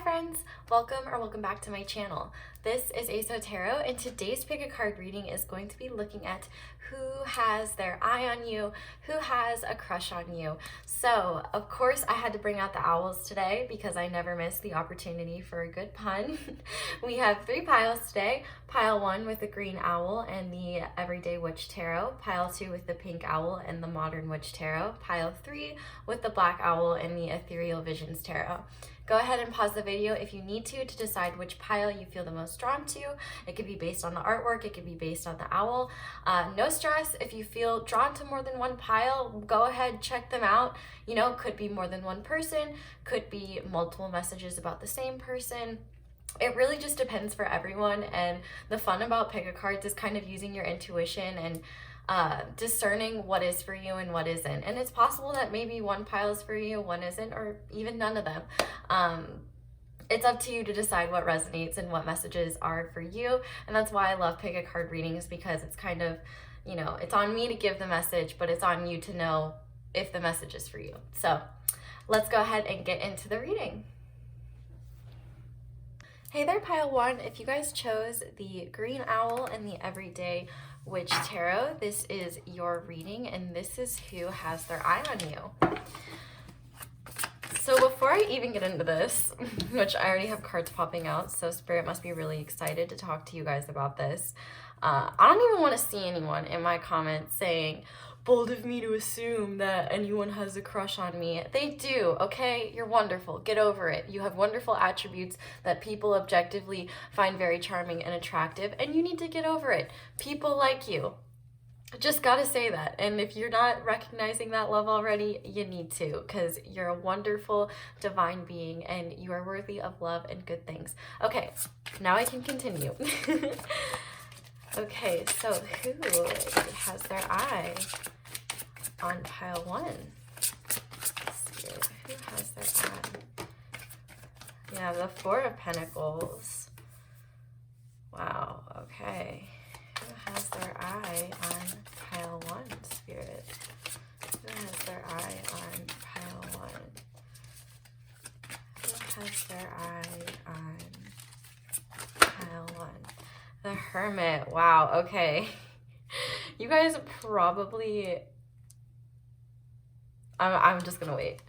friends, welcome back to my channel. This is Azo Tarot, and today's pick a card reading is going to be looking at who has their eye on you, who has a crush on you. So of course I had to bring out the owls today because I never miss the opportunity for a good pun. We have 3 piles today. Pile 1 with the green owl and the Everyday Witch Tarot, pile 2 with the pink owl and the Modern Witch Tarot, pile 3 with the black owl and the Ethereal Visions Tarot. Go ahead and pause the video if you need to decide which pile you feel the most drawn to. It could be based on the artwork, it could be based on the owl. No stress if you feel drawn to more than one pile, go ahead, check them out. You know, could be more than one person, could be multiple messages about the same person. It really just depends for everyone, and the fun about pick a cards is kind of using your intuition and discerning what is for you and what isn't. And it's possible that maybe one pile is for you, one isn't, or even none of them. It's up to you to decide what resonates and what messages are for you. And that's why I love pick a card readings, because it's kind of, you know, it's on me to give the message, but it's on you to know if the message is for you. So let's go ahead and get into the reading. Hey there, pile 1. If you guys chose the green owl and the Everyday Witch Tarot, this is your reading, and this is who has their eye on you. So before I even get into this, which I already have cards popping out, so Spirit must be really excited to talk to you guys about this. I don't even want to see anyone in my comments saying, bold of me to assume that anyone has a crush on me. They do, okay? You're wonderful. Get over it. You have wonderful attributes that people objectively find very charming and attractive, and you need to get over it. People like you. Just gotta say that. And if you're not recognizing that love already, you need to, because you're a wonderful divine being and you are worthy of love and good things. Okay, now I can continue. Okay, so who has their eye on pile 1? Let's see, who has their eye? Yeah, the 4 of Pentacles. Wow, okay. Who has their eye on pile 1, Spirit? Who has their eye on pile 1? Who has their eye on pile 1? The Hermit. Wow, okay. You guys probably... I'm just gonna wait.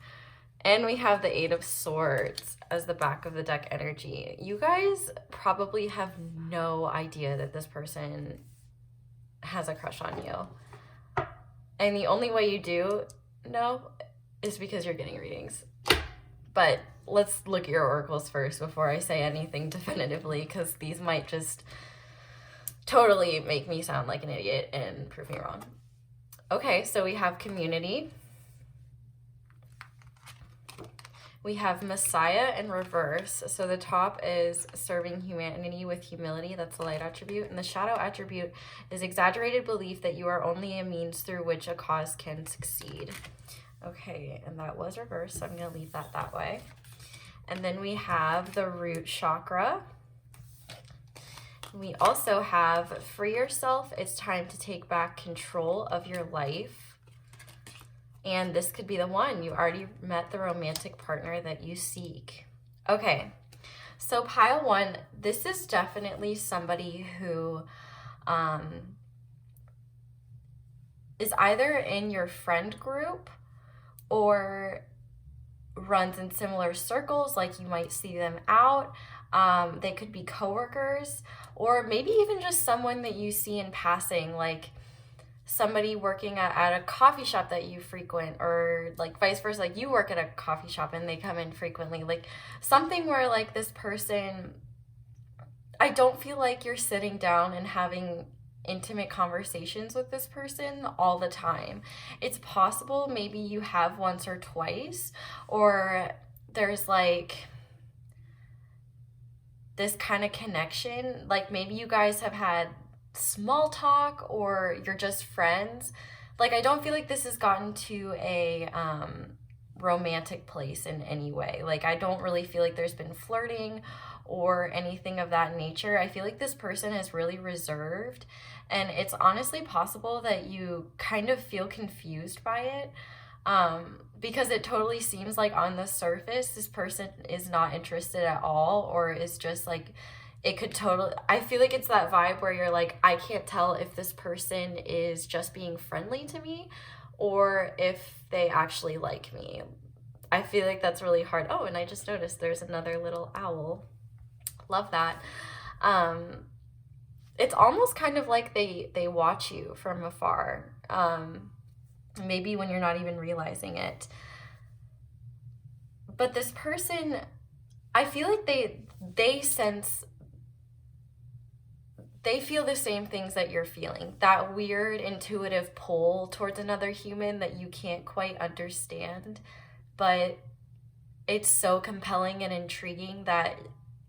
And we have the 8 of Swords as the back of the deck energy. You guys probably have no idea that this person has a crush on you. And the only way you do know is because you're getting readings. But let's look at your oracles first before I say anything definitively, because these might just totally make me sound like an idiot and prove me wrong. Okay, so we have community. We have Messiah in reverse. So the top is serving humanity with humility. That's the light attribute. And the shadow attribute is exaggerated belief that you are only a means through which a cause can succeed. Okay, and that was reverse, so I'm going to leave that that way. And then we have the root chakra. We also have free yourself. It's time to take back control of your life. And this could be the one. You already met the romantic partner that you seek. Okay, so pile 1, this is definitely somebody who is either in your friend group or runs in similar circles, like you might see them out. They could be coworkers, or maybe even just someone that you see in passing, like somebody working at a coffee shop that you frequent, or like vice versa, like you work at a coffee shop and they come in frequently, like something where like this person, I don't feel like you're sitting down and having intimate conversations with this person all the time. It's possible maybe you have once or twice, or there's like this kind of connection, like maybe you guys have had small talk or you're just friends. Like I don't feel like this has gotten to a romantic place in any way. Like I don't really feel like there's been flirting or anything of that nature. I feel like this person is really reserved, and it's honestly possible that you kind of feel confused by it. because it totally seems like on the surface, this person is not interested at all, or is just like, it could totally, I feel like it's that vibe where you're like, I can't tell if this person is just being friendly to me or if they actually like me. I feel like that's really hard. Oh, and I just noticed there's another little owl. Love that. It's almost kind of like they watch you from afar. Maybe when you're not even realizing it. But this person, I feel like they sense, they feel the same things that you're feeling. That weird intuitive pull towards another human that you can't quite understand, but it's so compelling and intriguing that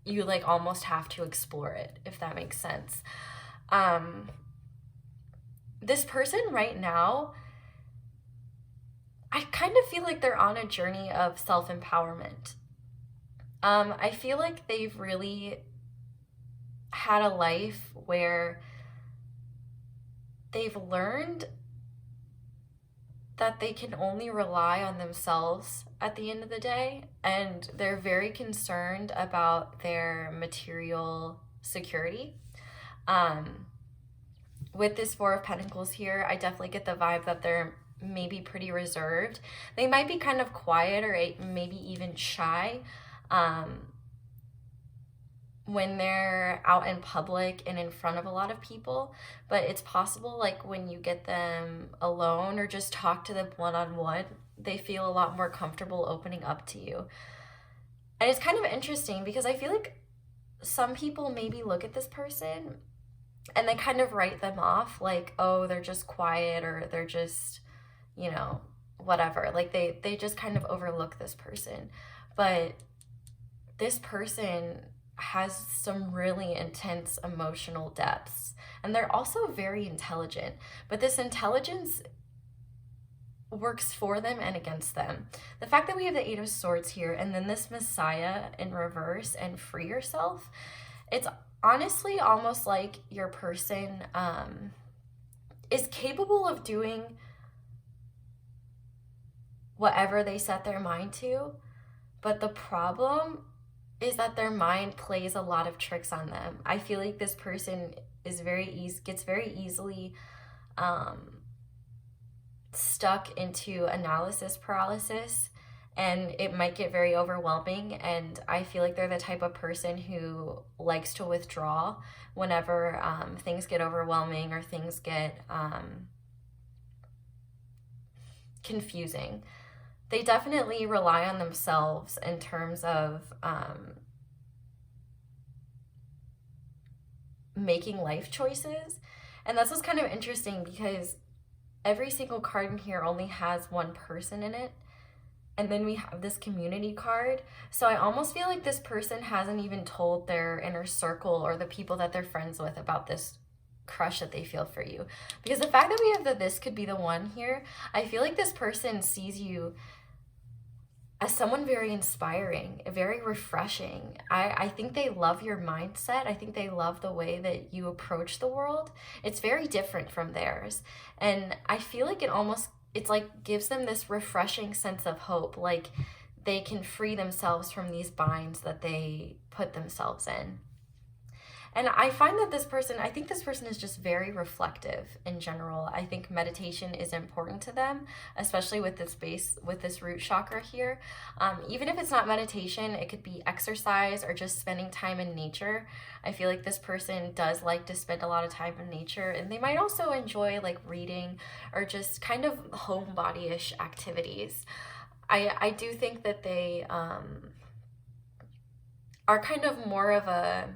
you like almost have to explore it, if that makes sense. This person right now, I kind of feel like they're on a journey of self-empowerment. I feel like they've really had a life where they've learned that they can only rely on themselves at the end of the day, and they're very concerned about their material security. With this Four of Pentacles here, I definitely get the vibe that they're maybe pretty reserved. They might be kind of quiet or maybe even shy when they're out in public and in front of a lot of people, but it's possible like when you get them alone or just talk to them one-on-one, they feel a lot more comfortable opening up to you. And it's kind of interesting because I feel like some people maybe look at this person and they kind of write them off like, oh, they're just quiet, or they're just, you know, whatever. Like they just kind of overlook this person. But this person has some really intense emotional depths, and they're also very intelligent, but this intelligence works for them and against them. The fact that we have the Eight of Swords here and then this Messiah in reverse and free yourself, it's honestly almost like your person is capable of doing whatever they set their mind to, but the problem is that their mind plays a lot of tricks on them. I feel like this person is gets very easily stuck into analysis paralysis, and it might get very overwhelming. And I feel like they're the type of person who likes to withdraw whenever things get overwhelming or things get confusing. They definitely rely on themselves in terms of making life choices. And that's what's kind of interesting because every single card in here only has one person in it. And then we have this community card. So I almost feel like this person hasn't even told their inner circle or the people that they're friends with about this crush that they feel for you. Because the fact that we have that this could be the one here, I feel like this person sees you as someone very inspiring, very refreshing. I think they love your mindset. I think they love the way that you approach the world. It's very different from theirs. And I feel like it's like gives them this refreshing sense of hope. Like they can free themselves from these binds that they put themselves in. And I find that I think this person is just very reflective in general. I think meditation is important to them, especially with this root chakra here. Even if it's not meditation, it could be exercise or just spending time in nature. I feel like this person does like to spend a lot of time in nature, and they might also enjoy like reading or just kind of homebody-ish activities. I do think that they are kind of more of a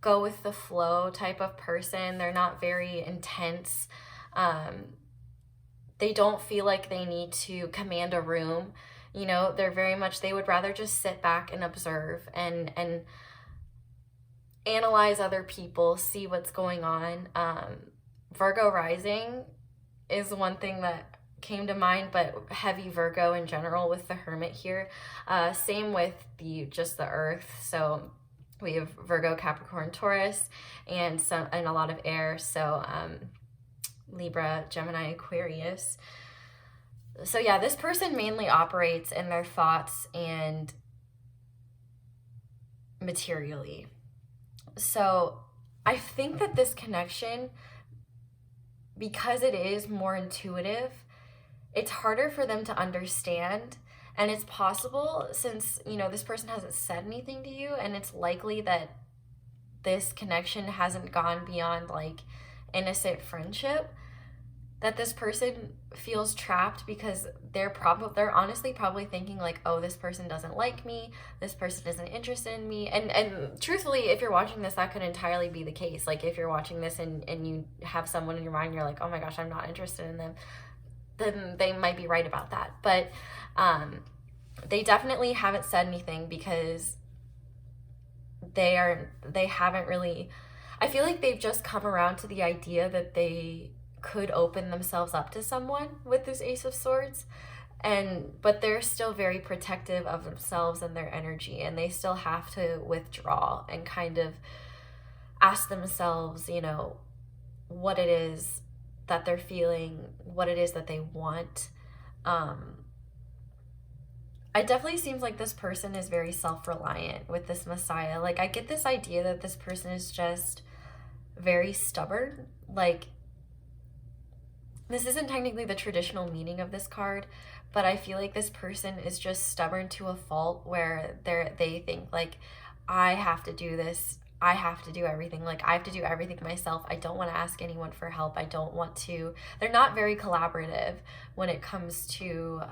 go with the flow type of person. They're not very intense. They don't feel like they need to command a room. You know, they would rather just sit back and observe and analyze other people, see what's going on. Virgo rising is one thing that came to mind, but heavy Virgo in general with the Hermit here. Same with the Earth. So we have Virgo, Capricorn, Taurus, and a lot of air. So Libra, Gemini, Aquarius. So yeah, this person mainly operates in their thoughts and materially. So I think that this connection, because it is more intuitive, it's harder for them to understand. And it's possible, since, you know, this person hasn't said anything to you, and it's likely that this connection hasn't gone beyond like innocent friendship, that this person feels trapped because they're honestly probably thinking like, oh, this person doesn't like me, this person isn't interested in me. And truthfully, if you're watching this, that could entirely be the case. Like if you're watching this and you have someone in your mind, you're like, oh my gosh, I'm not interested in them, then they might be right about that. But they definitely haven't said anything because they haven't really, I feel like they've just come around to the idea that they could open themselves up to someone with this Ace of Swords, but they're still very protective of themselves and their energy, and they still have to withdraw and kind of ask themselves, you know, what it is that they're feeling, what it is that they want. It definitely seems like this person is very self-reliant with this Messiah. Like I get this idea that this person is just very stubborn. Like, this isn't technically the traditional meaning of this card, but I feel like this person is just stubborn to a fault, where they think like, I have to do this, I have to do everything, like I have to do everything myself. I don't want to ask anyone for help. I don't want to. They're not very collaborative when it comes to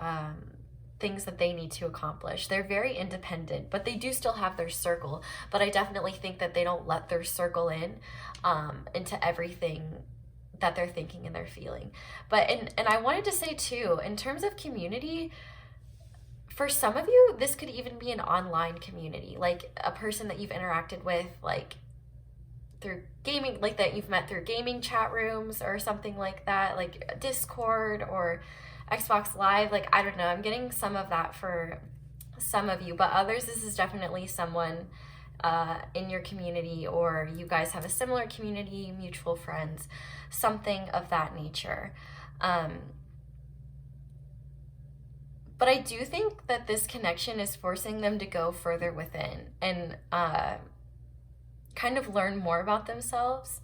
things that they need to accomplish. They're very independent, but they do still have their circle. But I definitely think that they don't let their circle in into everything that they're thinking and they're feeling. But and I wanted to say too, in terms of community, for some of you, this could even be an online community, like a person that you've interacted with, like through gaming, like that you've met through gaming chat rooms or something like that, like Discord or Xbox Live. Like, I don't know, I'm getting some of that for some of you, but others, this is definitely someone in your community, or you guys have a similar community, mutual friends, something of that nature. But I do think that this connection is forcing them to go further within and kind of learn more about themselves.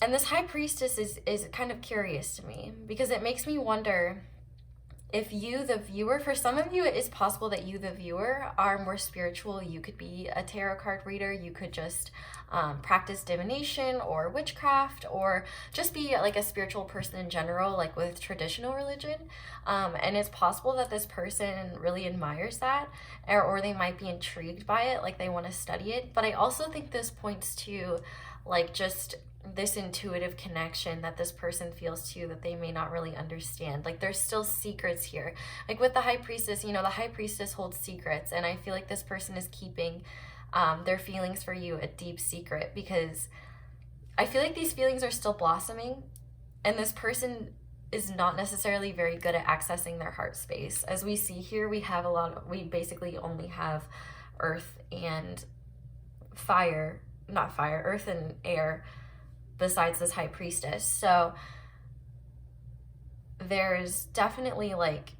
And this High Priestess is kind of curious to me, because it makes me wonder if you, the viewer, for some of you, it is possible that you, the viewer, are more spiritual. You could be a tarot card reader. You could just practice divination or witchcraft, or just be like a spiritual person in general, like with traditional religion. And it's possible that this person really admires that, or they might be intrigued by it, like they want to study it. But I also think this points to like just this intuitive connection that this person feels to you that they may not really understand. Like there's still secrets here. Like with the High Priestess, you know, the High Priestess holds secrets, and I feel like this person is keeping their feelings for you a deep secret, because I feel like these feelings are still blossoming, and this person is not necessarily very good at accessing their heart space. As we see here, we basically only have earth and fire, not fire, earth and air, besides this High Priestess. So there's definitely like,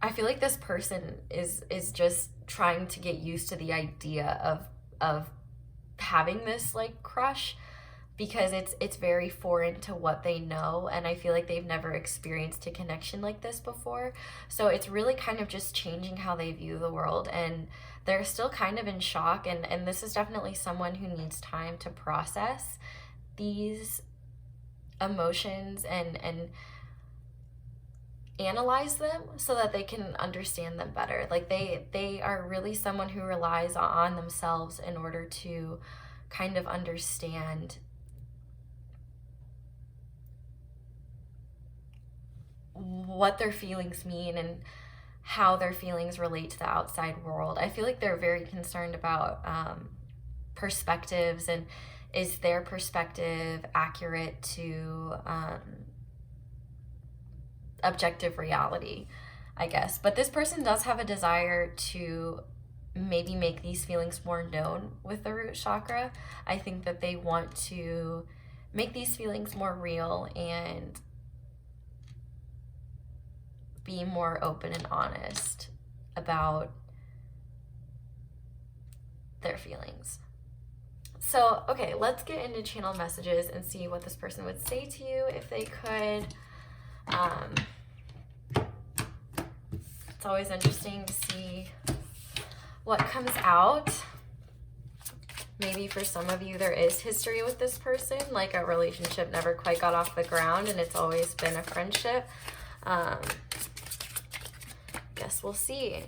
I feel like this person is just trying to get used to the idea of having this like crush, because it's very foreign to what they know, and I feel like they've never experienced a connection like this before. So it's really kind of just changing how they view the world, and they're still kind of in shock, and this is definitely someone who needs time to process these emotions and analyze them so that they can understand them better. Like they are really someone who relies on themselves in order to kind of understand what their feelings mean and how their feelings relate to the outside world. I feel like they're very concerned about perspectives, and is their perspective accurate to objective reality, I guess. But this person does have a desire to maybe make these feelings more known with the root chakra. I think that they want to make these feelings more real and be more open and honest about their feelings. So, okay, let's get into channel messages and see what this person would say to you if they could. It's always interesting to see what comes out. Maybe for some of you there is history with this person, like a relationship never quite got off the ground and it's always been a friendship. Guess we'll see.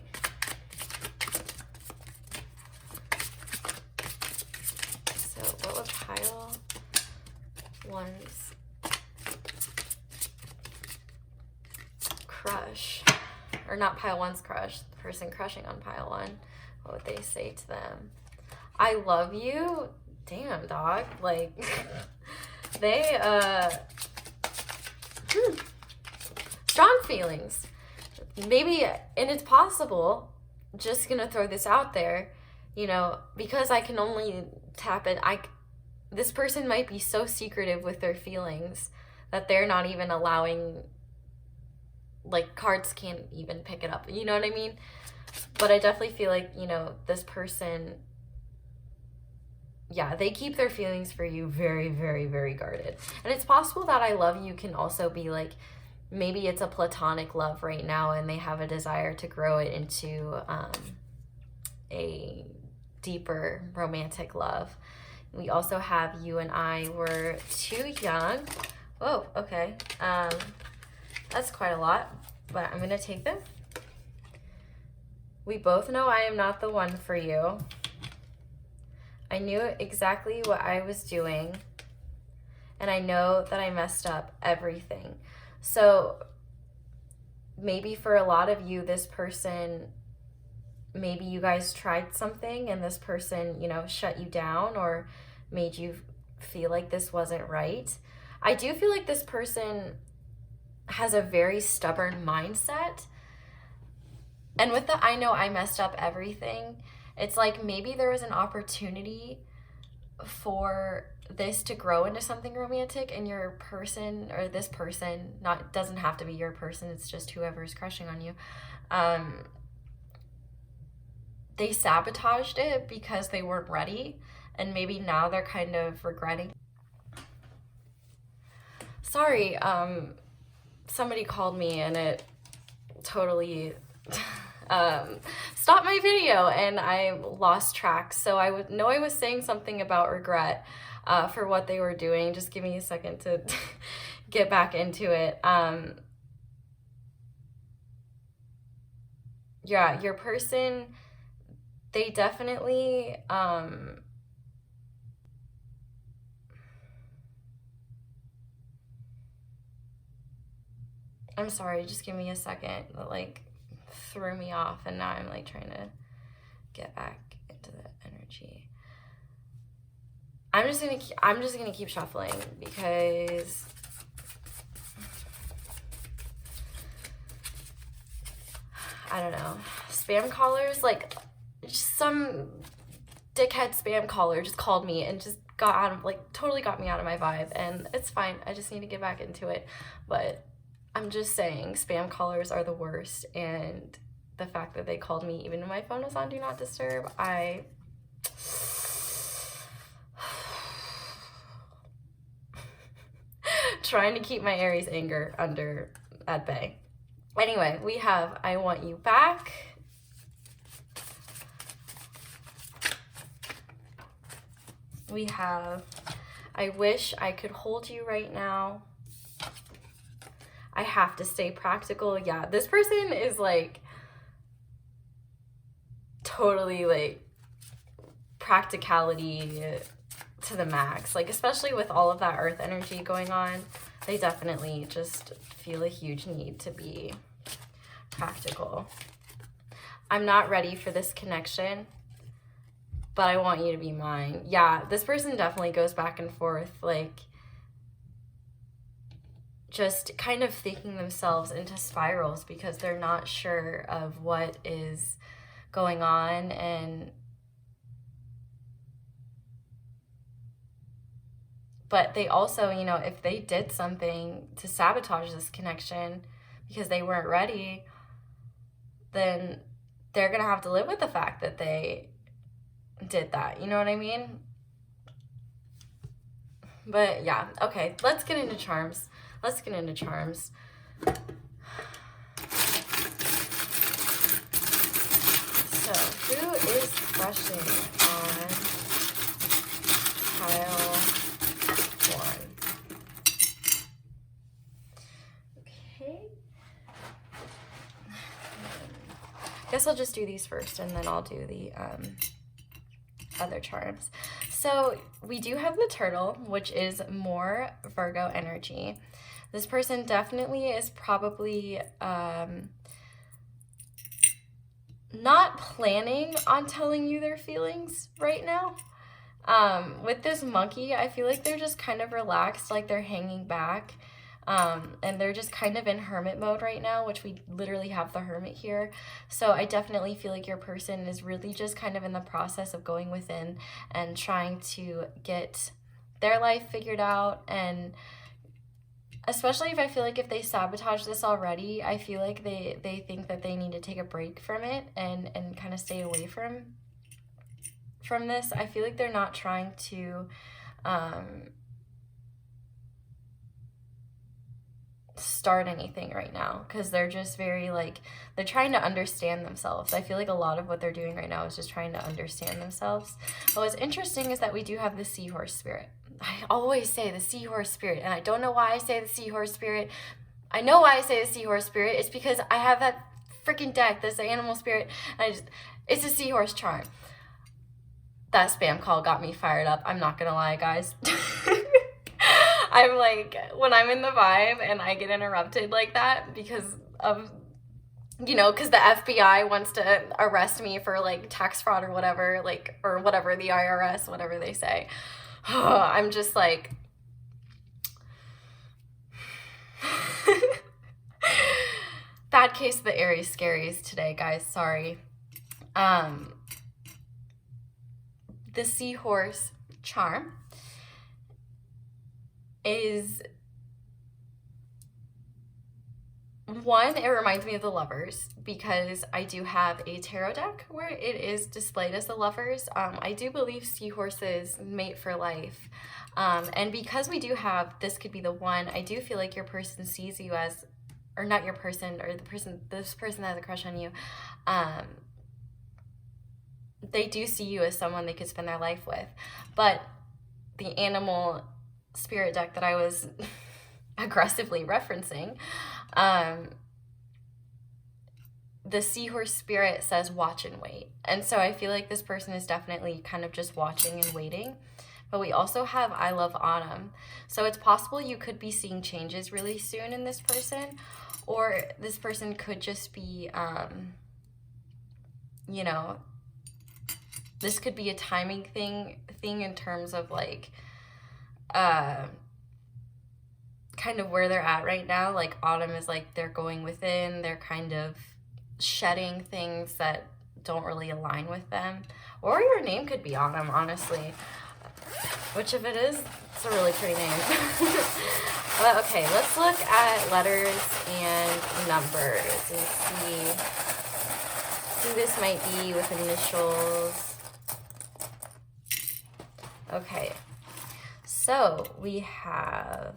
So what would pile one's crush, or not pile one's crush, the person crushing on pile one, what would they say to them? I love you? Damn, dog. Like, they, strong feelings. Maybe, and it's possible, just gonna throw this out there, you know, because I can only tap it, this person might be so secretive with their feelings that they're not even allowing, like, cards can't even pick it up, you know what I mean? But I definitely feel like, you know, this person, yeah, they keep their feelings for you very, very, very guarded. And it's possible that I love you can also be like, maybe it's a platonic love right now and they have a desire to grow it into a deeper romantic love. We also have you and I were too young. Whoa, okay. That's quite a lot, but I'm gonna take them. We both know I am not the one for you. I knew exactly what I was doing, and I know that I messed up everything. So maybe for a lot of you, this person, maybe you guys tried something and this person, you know, shut you down or made you feel like this wasn't right. I do feel like this person has a very stubborn mindset. And with the I know I messed up everything, it's like maybe there was an opportunity for this to grow into something romantic, and your person, or this person, doesn't have to be your person, it's just whoever's crushing on you, they sabotaged it because they weren't ready, and maybe now they're kind of regretting. Sorry, somebody called me and it totally stopped my video and I lost track. So I would know I was saying something about regret for what they were doing. Just give me a second to get back into it. Yeah, your person, they definitely I'm sorry, just give me a second. That like threw me off, and now I'm like trying to get back into the energy. I'm just gonna keep shuffling because I don't know. Spam callers, like some dickhead spam caller just called me and just got out of, like, totally got me out of my vibe, and it's fine. I just need to get back into it. But I'm just saying, spam callers are the worst, and the fact that they called me even when my phone was on Do Not Disturb, trying to keep my Aries anger at bay. Anyway, we have I Want You Back. We have I Wish I Could Hold You Right Now. I Have to Stay Practical. Yeah, this person is like totally like practicality to the max. Like, especially with all of that earth energy going on, they definitely just feel a huge need to be practical. I'm not ready for this connection, but I want you to be mine. Yeah, this person definitely goes back and forth, like just kind of thinking themselves into spirals because they're not sure of what is going on. But they also, you know, if they did something to sabotage this connection, because they weren't ready, then they're going to have to live with the fact that they did that. You know what I mean? But yeah, okay, let's get into charms. Let's get into charms. So, who is crushing on pile 1? Okay. Guess I'll just do these first, and then I'll do the other charms. So we do have the turtle, which is more Virgo energy. This person definitely is probably not planning on telling you their feelings right now. With this monkey, I feel like they're just kind of relaxed, like they're hanging back. And they're just kind of in hermit mode right now, which we literally have the hermit here. So I definitely feel like your person is really just kind of in the process of going within and trying to get their life figured out. And especially if I feel like if they sabotage this already, I feel like they think that they need to take a break from it and kind of stay away from this. I feel like they're not trying to start anything right now, because they're just very like, they're trying to understand themselves. I feel like a lot of what they're doing right now is just trying to understand themselves. But what's interesting is that we do have the seahorse spirit. I always say the seahorse spirit, and I don't know why I say the seahorse spirit. I know why I say the seahorse spirit. It's because I have that freaking deck, this animal spirit, and it's a seahorse charm. That spam call got me fired up. I'm not gonna lie, guys. I'm like, when I'm in the vibe and I get interrupted like that because of, you know, because the FBI wants to arrest me for like tax fraud or whatever, like, or whatever, the IRS, whatever they say. I'm just like, bad case of the Aries scaries today, guys. Sorry. The seahorse charm is one, it reminds me of the Lovers, because I do have a tarot deck where it is displayed as the Lovers. I do believe seahorses mate for life. And because we do have, this could be the one, I do feel like your person sees you as, or not your person, or this person that has a crush on you, they do see you as someone they could spend their life with. But the animal spirit deck that I was aggressively referencing, the seahorse spirit says watch and wait. And so I feel like this person is definitely kind of just watching and waiting. But we also have I love autumn. So it's possible you could be seeing changes really soon in this person, or this person could just be, you know, this could be a timing thing in terms of like, kind of where they're at right now. Like autumn is like they're going within, they're kind of shedding things that don't really align with them. Or your name could be Autumn, honestly. Which if it is, it's a really pretty name. But okay, let's look at letters and numbers and see who this might be with initials. Okay, so we have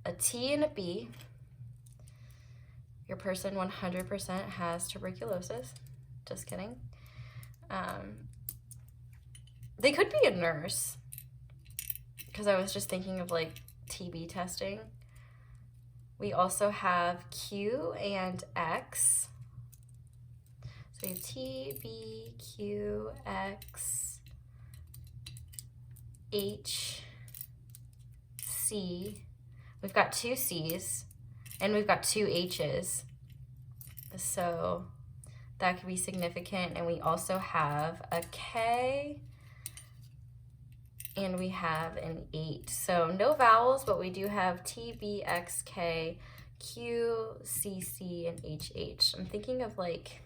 a T and a B. Your person 100% has tuberculosis. Just kidding. They could be a nurse, because I was just thinking of like TB testing. We also have Q and X. So we have T, B, Q, X, H, C. We've got 2 C's and we've got 2 H's. So that could be significant. And we also have a K and we have an 8. So no vowels, but we do have T, B, X, K, Q, C, C, and H, H. I'm thinking of like,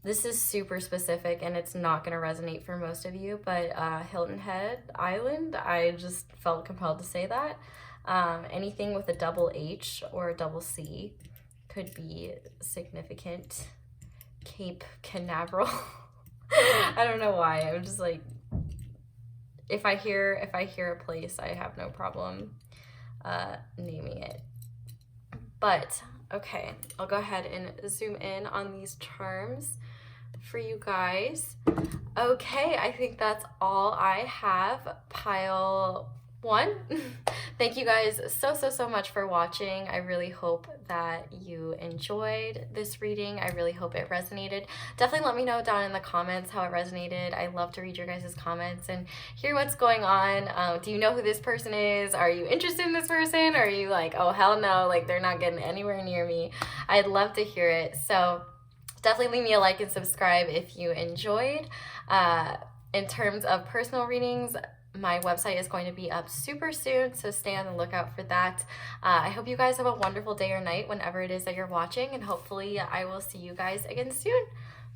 this is super specific and it's not going to resonate for most of you, but Hilton Head Island, I just felt compelled to say that. Anything with a double H or a double C could be significant. Cape Canaveral. I don't know why. I'm just like, if I hear a place, I have no problem naming it. But okay, I'll go ahead and zoom in on these charms for you guys. Okay, I think that's all I have. Pile 1. Thank you guys so much for watching. I really hope that you enjoyed this reading. I really hope it resonated. Definitely let me know down in the comments how it resonated. I love to read your guys' comments and hear what's going on. Do you know who this person is? Are you interested in this person? Or are you like, oh hell no, like they're not getting anywhere near me? I'd love to hear it. So definitely leave me a like and subscribe if you enjoyed. In terms of personal readings, my website is going to be up super soon, so stay on the lookout for that. I hope you guys have a wonderful day or night whenever it is that you're watching, and hopefully I will see you guys again soon.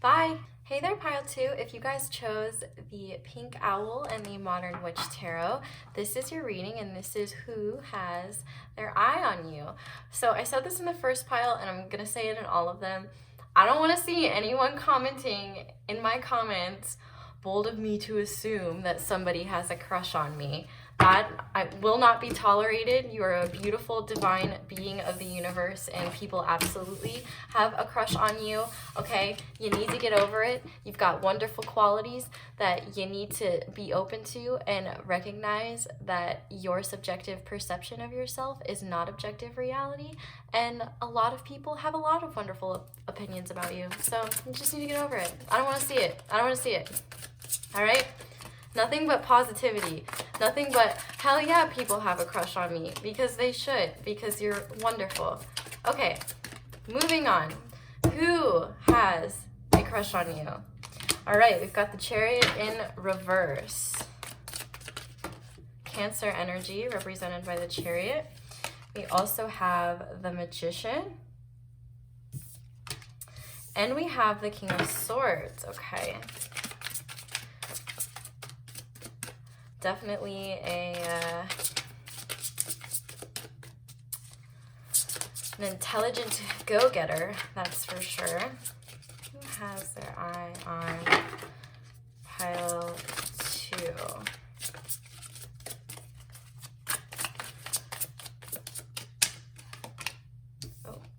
Bye! Hey there, Pile 2. If you guys chose the Pink Owl and the Modern Witch Tarot, this is your reading, and this is who has their eye on you. So I said this in the first pile, and I'm going to say it in all of them. I don't want to see anyone commenting in my comments, bold of me to assume that somebody has a crush on me. That will not be tolerated. You are a beautiful, divine being of the universe, and people absolutely have a crush on you, okay? You need to get over it. You've got wonderful qualities that you need to be open to and recognize that your subjective perception of yourself is not objective reality, and a lot of people have a lot of wonderful opinions about you, so you just need to get over it. I don't want to see it. I don't want to see it. All right? Nothing but positivity. Nothing but, hell yeah, people have a crush on me. Because they should. Because you're wonderful. Okay, moving on. Who has a crush on you? All right, we've got the Chariot in reverse. Cancer energy represented by the Chariot. We also have the Magician. And we have the King of Swords. Okay. Definitely an intelligent go-getter, that's for sure. Who has their eye on pile 2?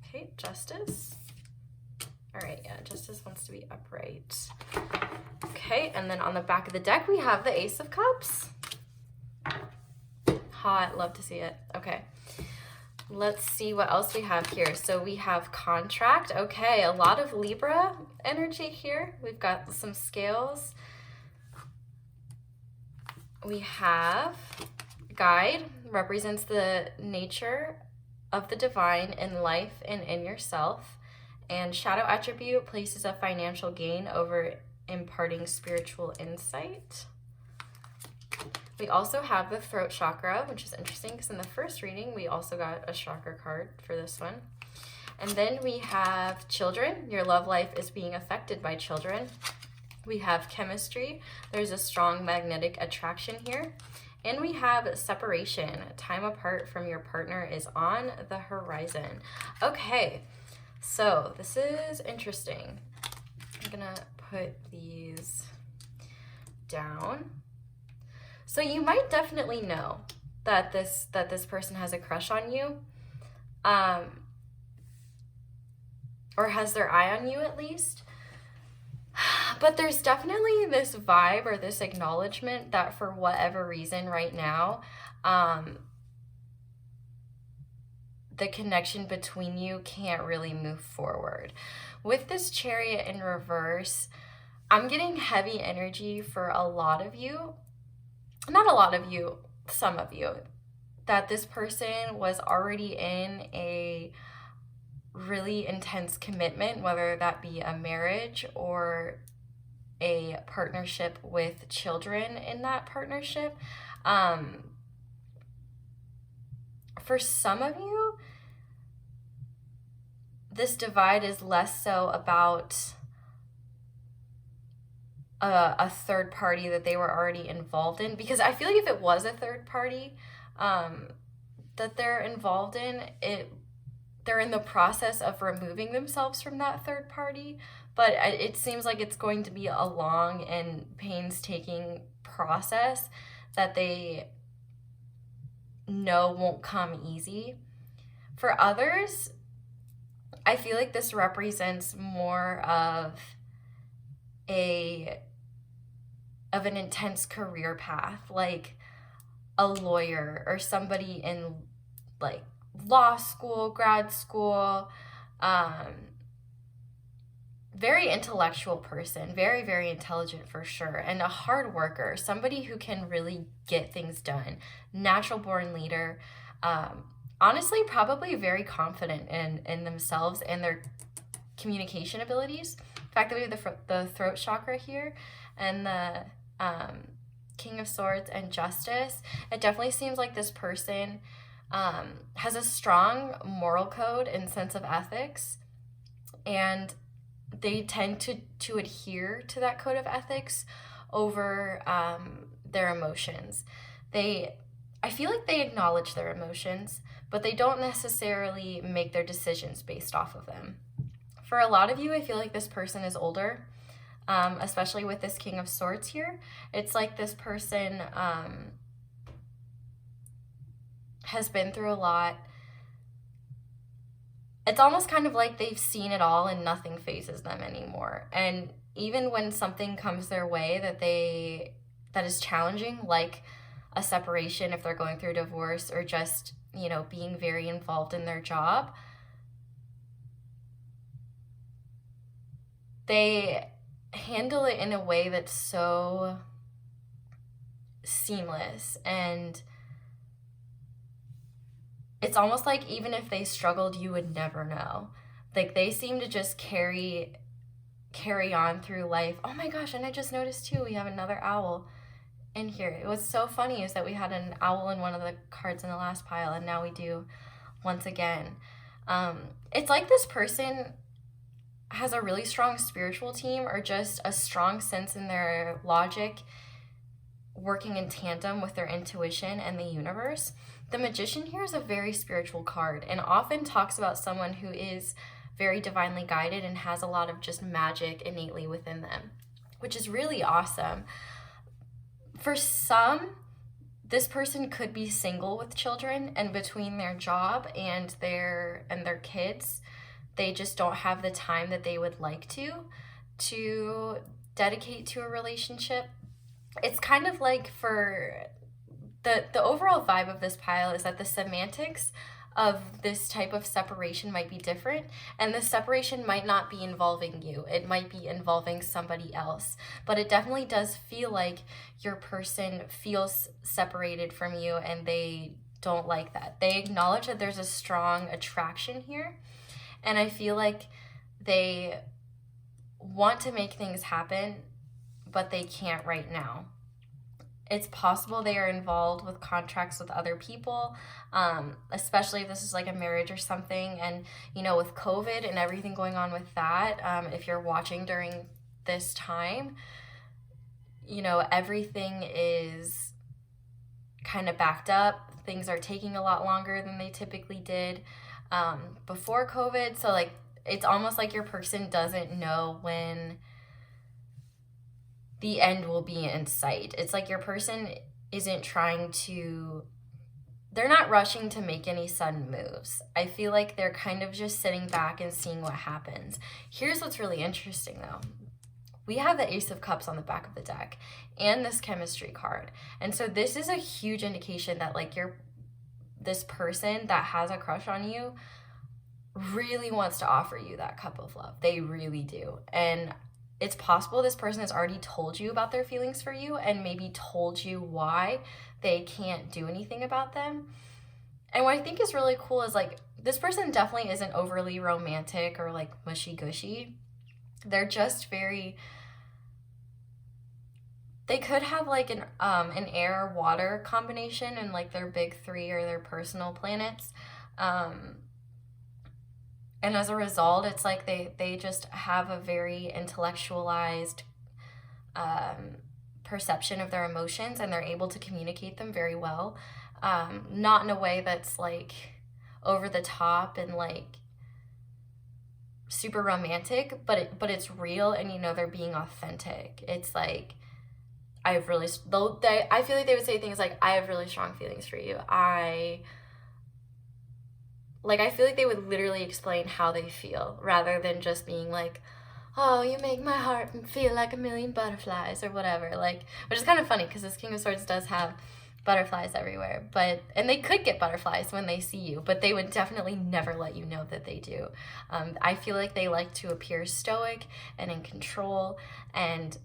Okay, Justice. All right, yeah, Justice wants to be upright. Okay, and then on the back of the deck, we have the Ace of Cups. Hot, love to see it. Okay, let's see what else we have here. So we have Contract. Okay, a lot of Libra energy here. We've got some scales. We have Guide, represents the nature of the divine in life and in yourself. And Shadow attribute places a financial gain over imparting spiritual insight. We also have the Throat Chakra, which is interesting because in the first reading, we also got a chakra card for this one. And then we have Children. Your love life is being affected by children. We have Chemistry. There's a strong magnetic attraction here. And we have Separation. Time apart from your partner is on the horizon. Okay, so this is interesting. I'm gonna put these down. So you might definitely know that this person has a crush on you, or has their eye on you at least. But there's definitely this vibe or this acknowledgement that for whatever reason right now, the connection between you can't really move forward. With this Chariot in reverse, I'm getting heavy energy for a lot of you. Not a lot of you, some of you, that this person was already in a really intense commitment, whether that be a marriage or a partnership with children in that partnership. For some of you, this divide is less so about a third party that they were already involved in, because I feel like if it was a third party, that they're involved in, they're in the process of removing themselves from that third party, but it seems like it's going to be a long and painstaking process that they know won't come easy. For others, I feel like this represents more of an intense career path, like a lawyer or somebody in like law school, grad school, very intellectual person, very, very intelligent for sure, and a hard worker, somebody who can really get things done, natural born leader, honestly, probably very confident in themselves and their communication abilities. The fact that we have the throat chakra here and the King of Swords and Justice, it definitely seems like this person has a strong moral code and sense of ethics, and they tend to adhere to that code of ethics over their emotions. I feel like they acknowledge their emotions, but they don't necessarily make their decisions based off of them. For a lot of you, I feel like this person is older, especially with this King of Swords here. It's like this person has been through a lot. It's almost kind of like they've seen it all and nothing phases them anymore. And even when something comes their way that is challenging, like a separation, if they're going through divorce, or just, being very involved in their job, they handle it in a way that's so seamless, and it's almost like even if they struggled, you would never know. Like, they seem to just carry on through life. Oh my gosh, and I just noticed too, we have another owl in here. What's so funny is that we had an owl in one of the cards in the last pile, and now we do once again. It's like this person has a really strong spiritual team, or just a strong sense in their logic working in tandem with their intuition and the universe. The Magician here is a very spiritual card, and often talks about someone who is very divinely guided and has a lot of just magic innately within them, which is really awesome. For some, this person could be single with children, and between their job and their kids, they just don't have the time that they would like to dedicate to a relationship. It's kind of like, for the overall vibe of this pile is that the semantics of this type of separation might be different, and the separation might not be involving you. It might be involving somebody else, but it definitely does feel like your person feels separated from you, and they don't like that. They acknowledge that there's a strong attraction here, and I feel like they want to make things happen, but they can't right now. It's possible they are involved with contracts with other people, especially if this is like a marriage or something. And, with COVID and everything going on with that, if you're watching during this time, everything is kind of backed up. Things are taking a lot longer than they typically did before COVID. So, it's almost like your person doesn't know when the end will be in sight. It's like your person they're not rushing to make any sudden moves. I feel like they're kind of just sitting back and seeing what happens. Here's what's really interesting though. We have the Ace of Cups on the back of the deck and this chemistry card. And so this is a huge indication that this person that has a crush on you really wants to offer you that cup of love. They really do. And it's possible this person has already told you about their feelings for you, and maybe told you why they can't do anything about them. And what I think is really cool is this person definitely isn't overly romantic or mushy gushy. They're just they could have an air water combination in their big three or their personal planets. And as a result, it's like they just have a very intellectualized perception of their emotions, and they're able to communicate them very well. not in a way that's like over the top and like super romantic, but it's real, and you know they're being authentic. It's like, I feel like they would say things like, I have really strong feelings for you. I feel like they would literally explain how they feel rather than just being like, oh, you make my heart feel like a million butterflies or whatever. Like, which is kind of funny because this King of Swords does have butterflies everywhere, and they could get butterflies when they see you, but they would definitely never let you know that they do. I feel like they like to appear stoic and in control, and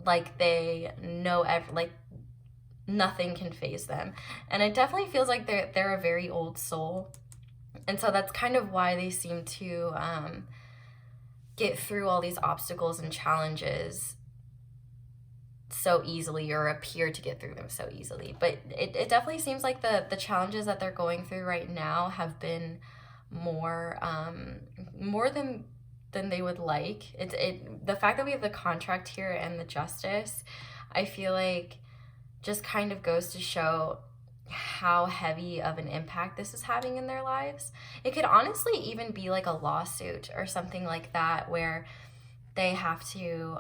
like they know like nothing can faze them. And it definitely feels like they're a very old soul, and so that's kind of why they seem to get through all these obstacles and challenges so easily, or appear to get through them so easily. But it definitely seems like the challenges that they're going through right now have been more than they would like. The fact that we have the contract here and the justice, I feel like just kind of goes to show how heavy of an impact this is having in their lives. It could honestly even be like a lawsuit or something like that, where they have to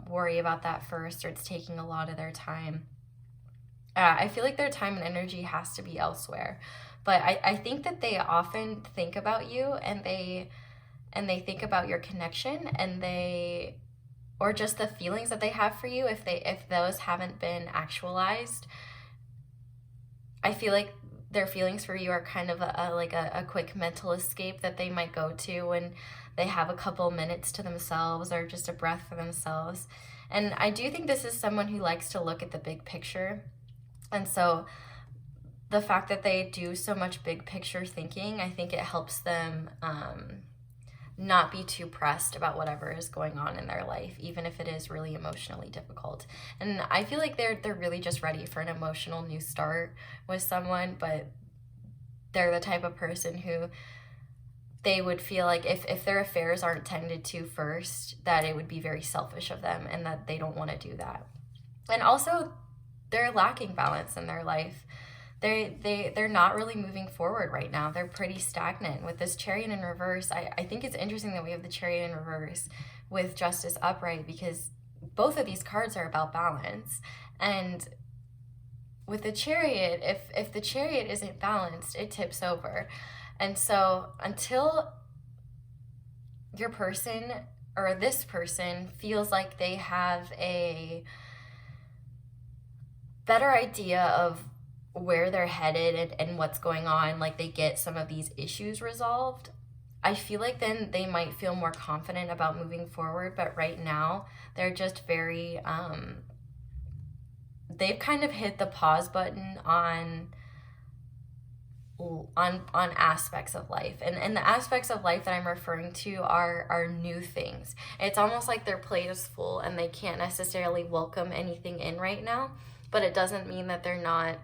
worry about that first, or it's taking a lot of their time. I feel like their time and energy has to be elsewhere. But I think that they often think about you, and they think about your connection, or just the feelings that they have for you. If those haven't been actualized, I feel like their feelings for you are kind of a quick mental escape that they might go to when they have a couple minutes to themselves, or just a breath for themselves. And I do think this is someone who likes to look at the big picture. And so the fact that they do so much big picture thinking, I think it helps them not be too pressed about whatever is going on in their life, even if it is really emotionally difficult. And I feel like they're really just ready for an emotional new start with someone, but they're the type of person who they would feel like if their affairs aren't tended to first, that it would be very selfish of them, and that they don't want to do that. And also, they're lacking balance in their life. They're not really moving forward right now. They're pretty stagnant. With this Chariot in reverse, I think it's interesting that we have the Chariot in reverse with Justice upright, because both of these cards are about balance. And with the Chariot, if the Chariot isn't balanced, it tips over. And so until your person, or this person, feels like they have a better idea of where they're headed and what's going on, like they get some of these issues resolved, I feel like then they might feel more confident about moving forward. But right now, they're just very, they've kind of hit the pause button on aspects of life, and the aspects of life that I'm referring to are new things. It's almost like their plate is full and they can't necessarily welcome anything in right now, but it doesn't mean that they're not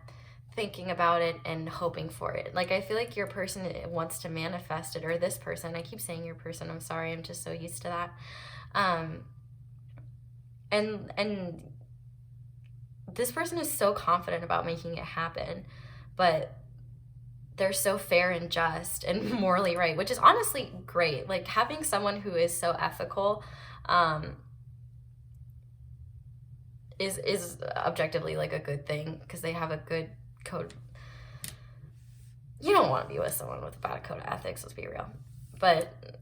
thinking about it and hoping for it. Like, I feel like your person wants to manifest it, or this person, I keep saying your person, I'm sorry, I'm just so used to that. And this person is so confident about making it happen, but they're so fair and just and morally right, which is honestly great. Like, having someone who is so ethical is objectively like a good thing, because they have a good code. You don't want to be with someone with a bad code of ethics, let's be real. But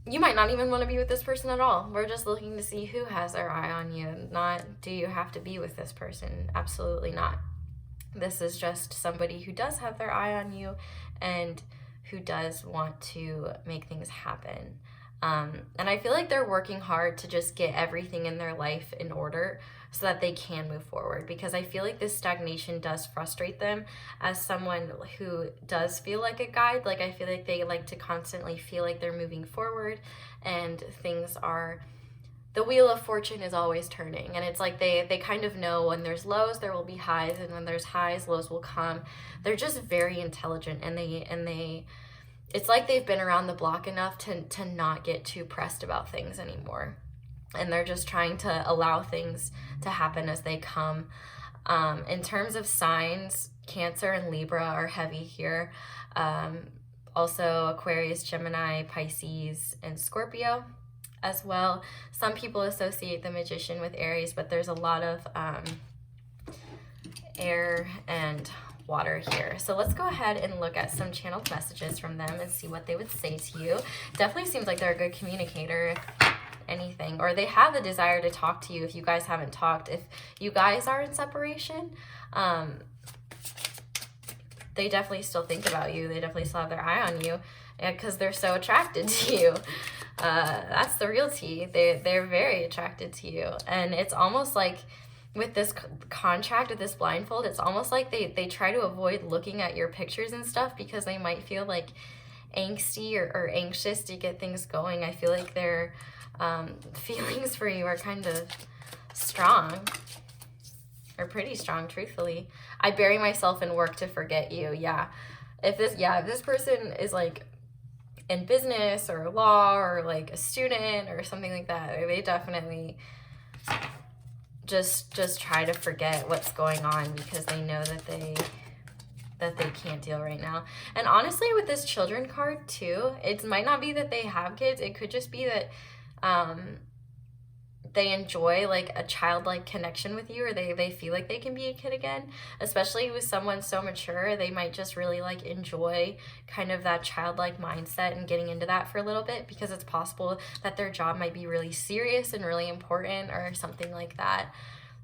you might not even want to be with this person at all. We're just looking to see who has their eye on you, not do you have to be with this person. Absolutely not. This is just somebody who does have their eye on you and who does want to make things happen. And I feel like they're working hard to just get everything in their life in order so that they can move forward, because I feel like this stagnation does frustrate them. As someone who does feel like a guide, like, I feel like they like to constantly feel like they're moving forward, and things are, the wheel of fortune is always turning, and it's like they kind of know when there's lows there will be highs, and when there's highs lows will come. They're just very intelligent, and they it's like they've been around the block enough to not get too pressed about things anymore, and they're just trying to allow things to happen as they come. In terms of signs, Cancer and Libra are heavy here. Also Aquarius, Gemini, Pisces, and Scorpio as well. Some people associate the Magician with Aries, but there's a lot of air and water here. So let's go ahead and look at some channeled messages from them and see what they would say to you. Definitely seems like they're a good communicator, if anything, or they have the desire to talk to you if you guys haven't talked. If you guys are in separation, they definitely still think about you. They definitely still have their eye on you because they're so attracted to you. That's the real tea. They're very attracted to you. And it's almost like with this contract, with this blindfold, it's almost like they try to avoid looking at your pictures and stuff because they might feel like angsty or anxious to get things going. I feel like their feelings for you are kind of strong, or pretty strong, truthfully. I bury myself in work to forget you. Yeah. If this person is like in business or law or like a student or something like that, they definitely just try to forget what's going on because they know that they can't deal right now. And honestly, with this children card too, it might not be that they have kids. It could just be that they enjoy like a childlike connection with you, or they feel like they can be a kid again. Especially with someone so mature, they might just really like enjoy kind of that childlike mindset and getting into that for a little bit, because it's possible that their job might be really serious and really important or something like that.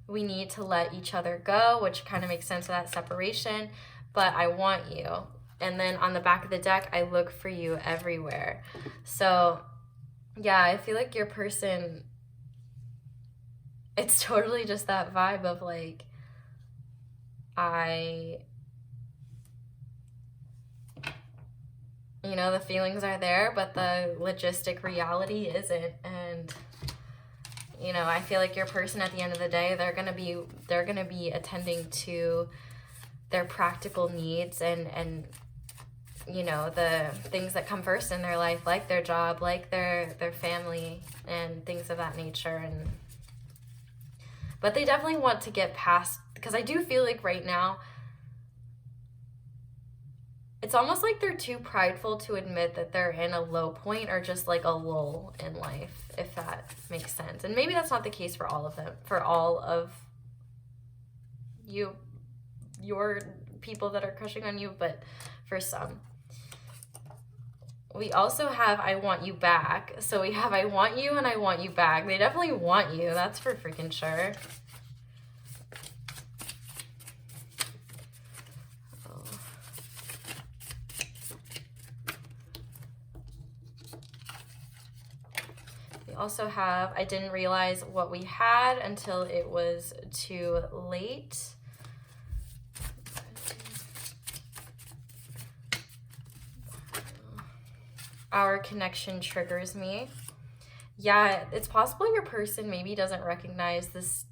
We need to let each other go, which kind of makes sense of that separation, but I want you. And then on the back of the deck, I look for you everywhere. So yeah, I feel like your person, it's totally just that vibe of like, the feelings are there, but the logistic reality isn't. And, I feel like your person at the end of the day, they're going to be attending to their practical needs and the things that come first in their life, like their job, like their family and things of that nature. But they definitely want to get past, because I do feel like right now, it's almost like they're too prideful to admit that they're in a low point or just like a lull in life, if that makes sense. And maybe that's not the case for all of them, for all of your people that are crushing on you, but for some. We also have I want you back. So we have I want you and I want you back. They definitely want you. That's for freaking sure. Oh. We also have I didn't realize what we had until it was too late. Our connection triggers me. Yeah, it's possible your person maybe doesn't recognize this,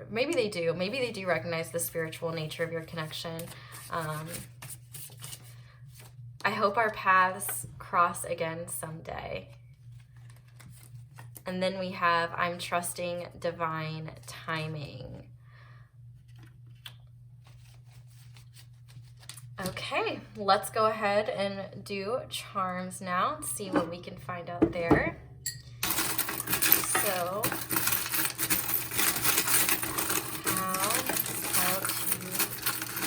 maybe they do recognize the spiritual nature of your connection. I hope our paths cross again someday. And then we have I'm trusting divine timing. Okay, let's go ahead and do charms now and see what we can find out there. So, how to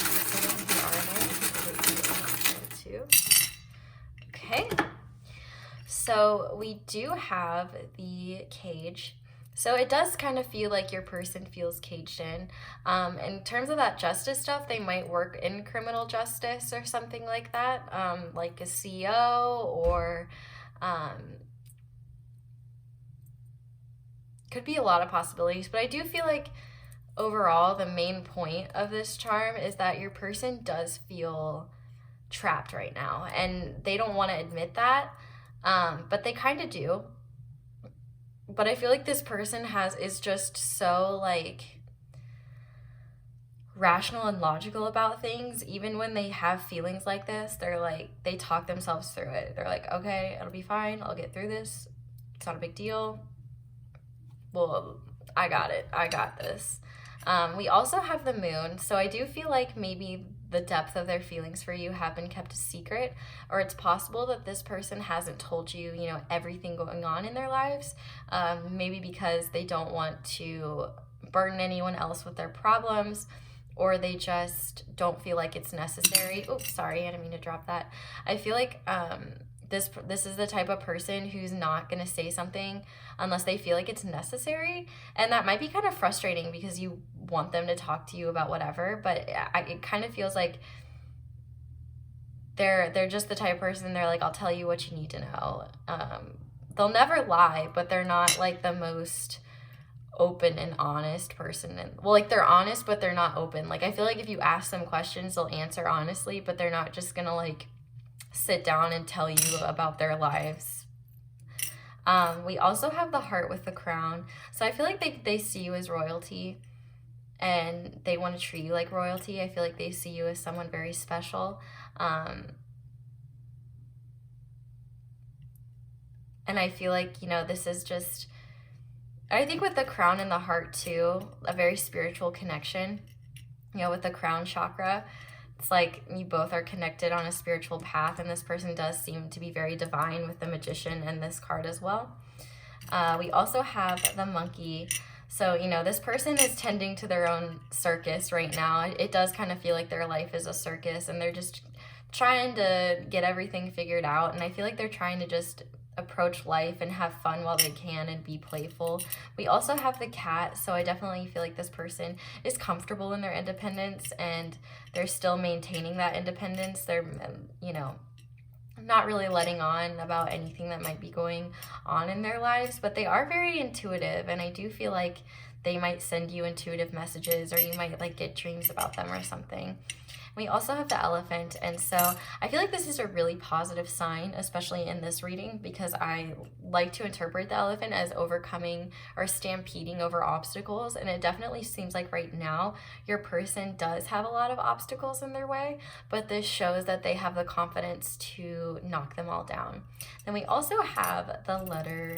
listen the artist. Okay, so we do have the cage. So it does kind of feel like your person feels caged in. In terms of that justice stuff, they might work in criminal justice or something like that, like a CO or could be a lot of possibilities. But I do feel like overall the main point of this charm is that your person does feel trapped right now, and they don't want to admit that, but they kind of do. But I feel like this person is just so like rational and logical about things. Even when they have feelings like this, they're like, they talk themselves through it. They're like, okay, it'll be fine. I'll get through this. It's not a big deal. Well, I got it. I got this. We also have the moon, so I do feel like maybe the depth of their feelings for you have been kept a secret, or it's possible that this person hasn't told you, you know, everything going on in their lives, maybe because they don't want to burden anyone else with their problems, or they just don't feel like it's necessary. Oops, sorry, I didn't mean to drop that. I feel like this is the type of person who's not going to say something unless they feel like it's necessary, and that might be kind of frustrating because you want them to talk to you about whatever, but it kind of feels like they're just the type of person, they're like, I'll tell you what you need to know. They'll never lie, but they're not like the most open and honest person. And well, like, they're honest, but they're not open. Like, I feel like if you ask them questions, they'll answer honestly, but they're not just gonna like sit down and tell you about their lives. We also have the heart with the crown. So I feel like they see you as royalty, and they want to treat you like royalty. I feel like they see you as someone very special. And I feel like, you know, this is just, I think with the crown and the heart too, a very spiritual connection. You know, with the crown chakra, it's like you both are connected on a spiritual path, and this person does seem to be very divine with the Magician and this card as well. We also have the Monkey. So, you know, this person is tending to their own circus right now. It does kind of feel like their life is a circus, and they're just trying to get everything figured out. And I feel like they're trying to just approach life and have fun while they can and be playful. We also have the Cat, so I definitely feel like this person is comfortable in their independence, and they're still maintaining that independence. They're, you know, not really letting on about anything that might be going on in their lives, but they are very intuitive, and I do feel like they might send you intuitive messages, or you might like get dreams about them or something. We also have the Elephant, and so I feel like this is a really positive sign, especially in this reading, because I like to interpret the Elephant as overcoming or stampeding over obstacles, and it definitely seems like right now your person does have a lot of obstacles in their way, but this shows that they have the confidence to knock them all down. Then we also have the letter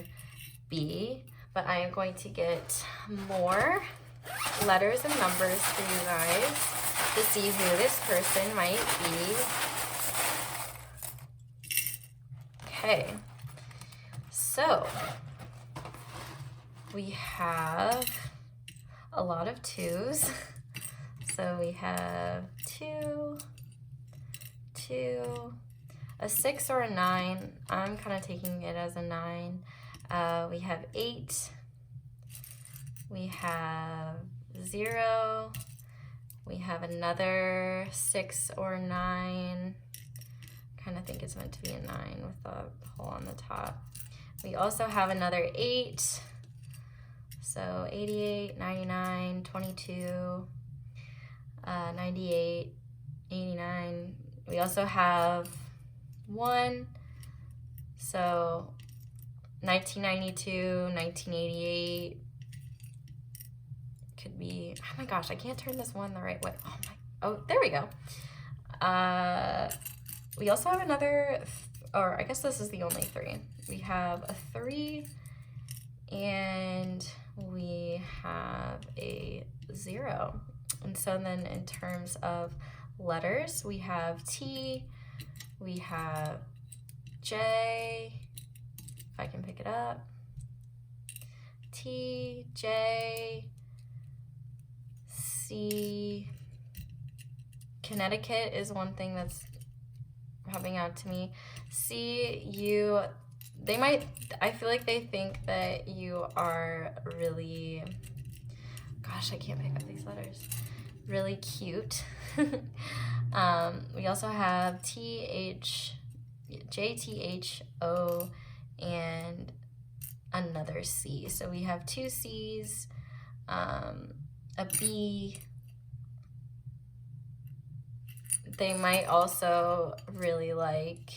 B, but I am going to get more letters and numbers for you guys to see who this person might be. Okay, so we have a lot of 2s. So we have 2, 2, a 6 or a 9. I'm kind of taking it as a 9. We have 8. We have 0. We have another 6 or 9. Kind of think it's meant to be a 9 with a hole on the top. We also have another 8. So 88, 99, 22, 98, 89. We also have 1. So 1992, 1988. Could be, oh my gosh, I can't turn this one the right way. Oh, there we go. We also have another, or I guess this is the only 3. We have a 3, and we have a 0. And so then in terms of letters, we have T, we have J, if I can pick it up, T, J, C. Connecticut is one thing that's popping out to me. C, U. They might, I feel like they think that you are really, gosh, I can't pick up these letters, really cute. We also have T, H, J, T, H, O, and another C. So we have 2 C's, a B. They might also really like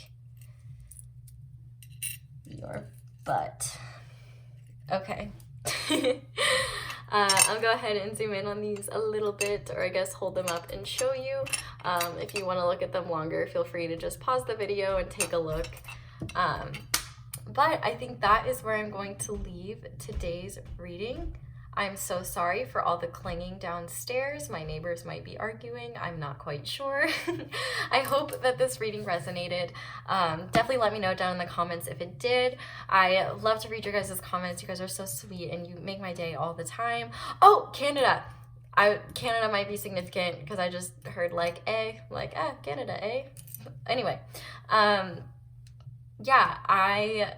your butt. Okay. I'll go ahead and zoom in on these a little bit, or I guess hold them up and show you. If you want to look at them longer, feel free to just pause the video and take a look. But I think that is where I'm going to leave today's reading. I'm so sorry for all the clanging downstairs. My neighbors might be arguing. I'm not quite sure. I hope that this reading resonated. Definitely let me know down in the comments if it did. I love to read your guys' comments. You guys are so sweet and you make my day all the time. Oh, Canada. Canada might be significant because I just heard like Canada, eh? Anyway, yeah, I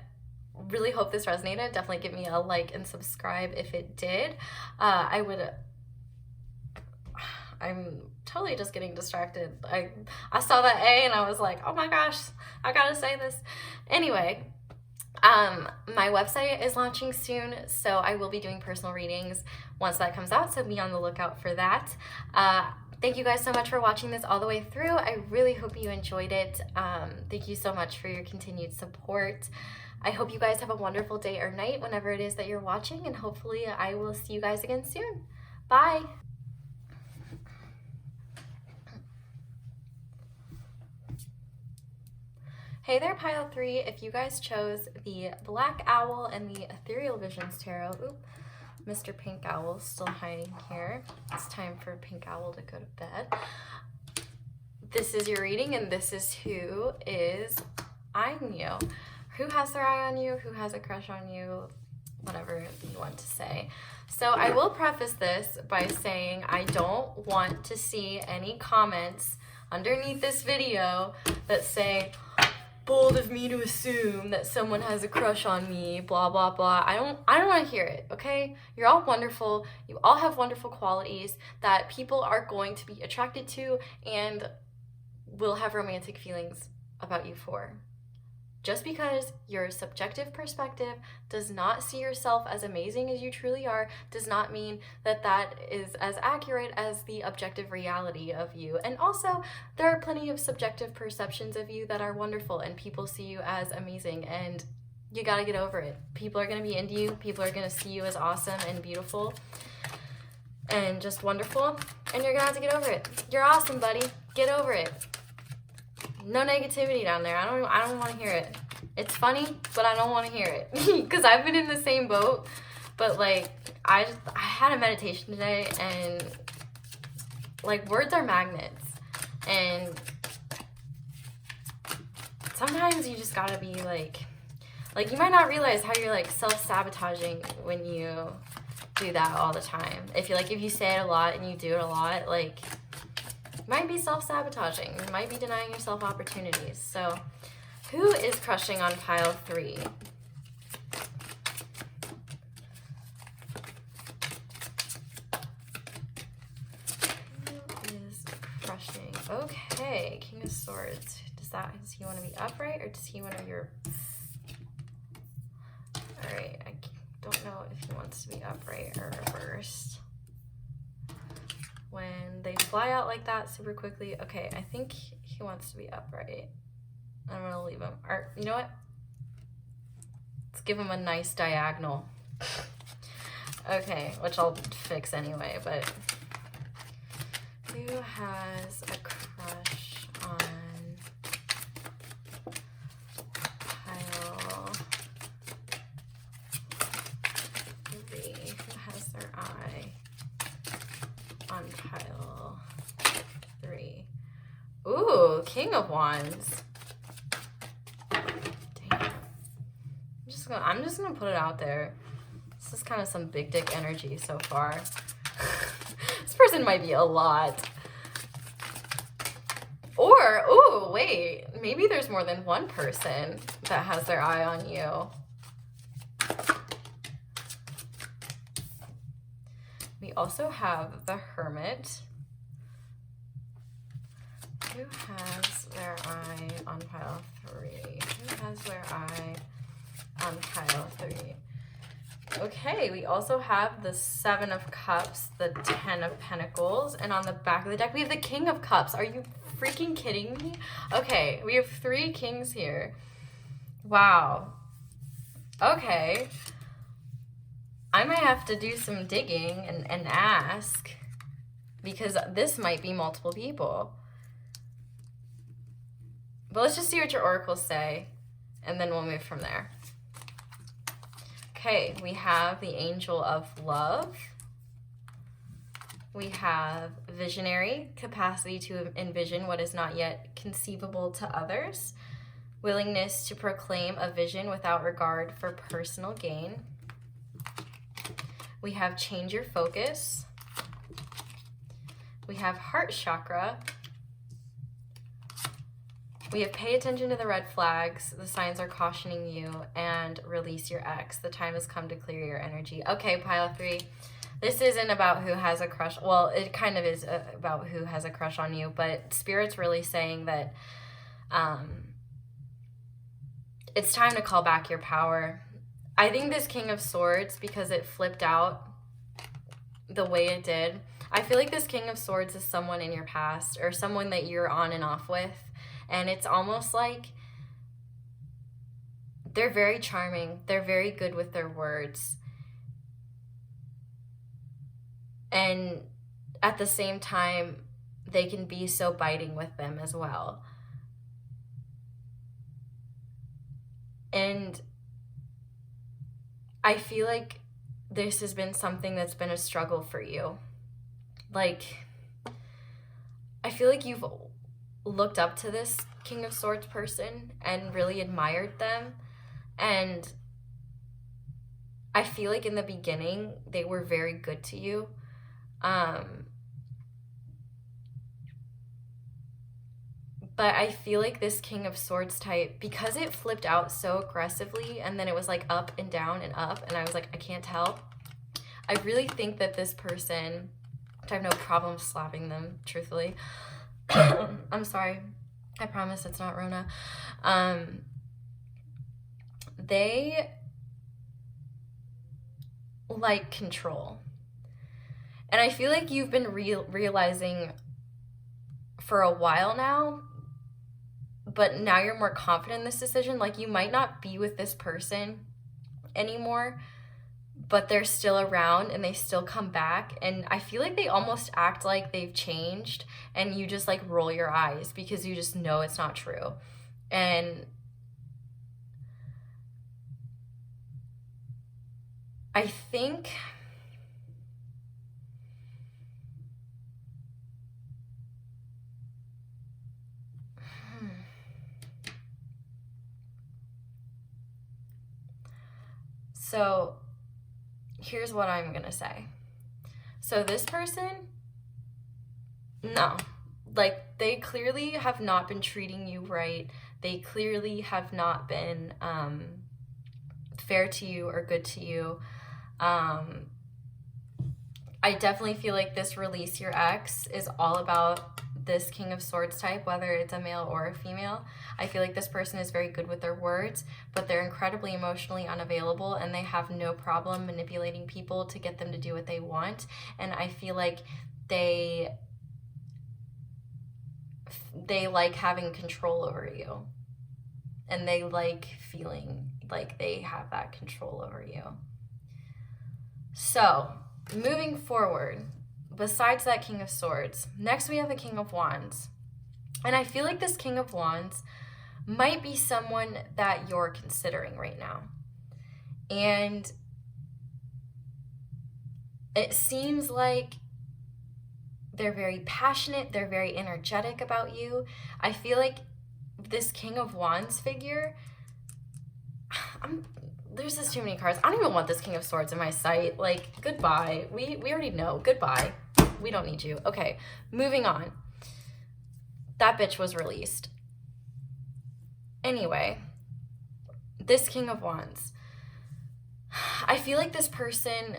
really hope this resonated. Definitely give me a like and subscribe if it did. I'm totally just getting distracted. I saw that A and I was like, oh my gosh, I gotta say this. Anyway, my website is launching soon, so I will be doing personal readings once that comes out, so be on the lookout for that. Thank you guys so much for watching this all the way through. I really hope you enjoyed it. Thank you so much for your continued support. I hope you guys have a wonderful day or night whenever it is that you're watching, and hopefully I will see you guys again soon. Bye! Hey there, Pile 3. If you guys chose the Black Owl and the Ethereal Visions Tarot, Mr. Pink Owl still hiding here. It's time for Pink Owl to go to bed. This is your reading, and this is who is eyeing you. Who has their eye on you? Who has a crush on you? Whatever you want to say. So I will preface this by saying I don't want to see any comments underneath this video that say, bold of me to assume that someone has a crush on me, blah, blah, blah. I don't want to hear it, okay? You're all wonderful. You all have wonderful qualities that people are going to be attracted to and will have romantic feelings about you for. Just because your subjective perspective does not see yourself as amazing as you truly are does not mean that that is as accurate as the objective reality of you. And also, there are plenty of subjective perceptions of you that are wonderful and people see you as amazing, and you gotta get over it. People are gonna be into you. People are gonna see you as awesome and beautiful and just wonderful, and you're gonna have to get over it. You're awesome, buddy. Get over it. No negativity down there. I don't want to hear it. It's funny, but I don't want to hear it because I've been in the same boat. But like, I had a meditation today, and like, words are magnets, and sometimes you just gotta be like you might not realize how you're like self-sabotaging when you do that all the time. If you say it a lot and you do it a lot, like, might be self-sabotaging. You might be denying yourself opportunities. So, who is crushing on Pile 3? Who is crushing? Okay, King of Swords. Does he want to be upright, or does he want to be Alright, I don't know if he wants to be upright or reversed. When they fly out like that super quickly, okay, I think he wants to be upright. I'm gonna leave him. Or, you know what? Let's give him a nice diagonal. Okay, which I'll fix anyway, but who has a crush on Pile 3? Who has their eye on Pile 3? Ooh, King of Wands. Damn. I'm just gonna put it out there. This is kind of some big dick energy so far. This person might be a lot. Or, ooh, wait, maybe there's more than one person that has their eye on you. We also have the Hermit. Who has their eye on Pile 3? Who has their eye on Pile 3? Okay, we also have the 7 of Cups, the 10 of Pentacles, and on the back of the deck, we have the King of Cups. Are you freaking kidding me? Okay, we have 3 kings here. Wow. Okay. I might have to do some digging and ask, because this might be multiple people. But let's just see what your oracles say, and then we'll move from there. Okay, we have the Angel of Love. We have visionary, capacity to envision what is not yet conceivable to others. Willingness to proclaim a vision without regard for personal gain. We have change your focus. We have heart chakra. We have pay attention to the red flags. The signs are cautioning you, and release your ex. The time has come to clear your energy. Okay, pile 3. This isn't about who has a crush. Well, it kind of is about who has a crush on you, but Spirit's really saying that it's time to call back your power. I think this King of Swords, because it flipped out the way it did, I feel like this King of Swords is someone in your past or someone that you're on and off with. And it's almost like they're very charming. They're very good with their words. And at the same time, they can be so biting with them as well. And I feel like this has been something that's been a struggle for you. Like, I feel like you've looked up to this King of Swords person and really admired them. And I feel like in the beginning, they were very good to you. But I feel like this King of Swords type, because it flipped out so aggressively and then it was like up and down and up, and I was like, I can't tell. I really think that this person, which I have no problem slapping them, truthfully. I'm sorry. I promise it's not Rona. They like control. And I feel like you've been realizing for a while now, but now you're more confident in this decision. Like, you might not be with this person anymore, but they're still around and they still come back. And I feel like they almost act like they've changed, and you just like roll your eyes because you just know it's not true. And I think so here's what I'm gonna say. So this person, no, like, they clearly have not been treating you right. They clearly have not been fair to you or good to you. I definitely feel like this release your ex is all about this King of Swords type, whether it's a male or a female. I feel like this person is very good with their words, but they're incredibly emotionally unavailable, and they have no problem manipulating people to get them to do what they want. And I feel like they like having control over you, and they like feeling like they have that control over you. So moving forward, besides that King of Swords, next we have the King of Wands. And I feel like this King of Wands might be someone that you're considering right now. And it seems like they're very passionate, they're very energetic about you. I feel like this King of Wands figure, there's just too many cards. I don't even want this King of Swords in my sight. Like, goodbye. We already know. Goodbye. We don't need you. Okay, moving on. That bitch was released. Anyway, this King of Wands. I feel like this person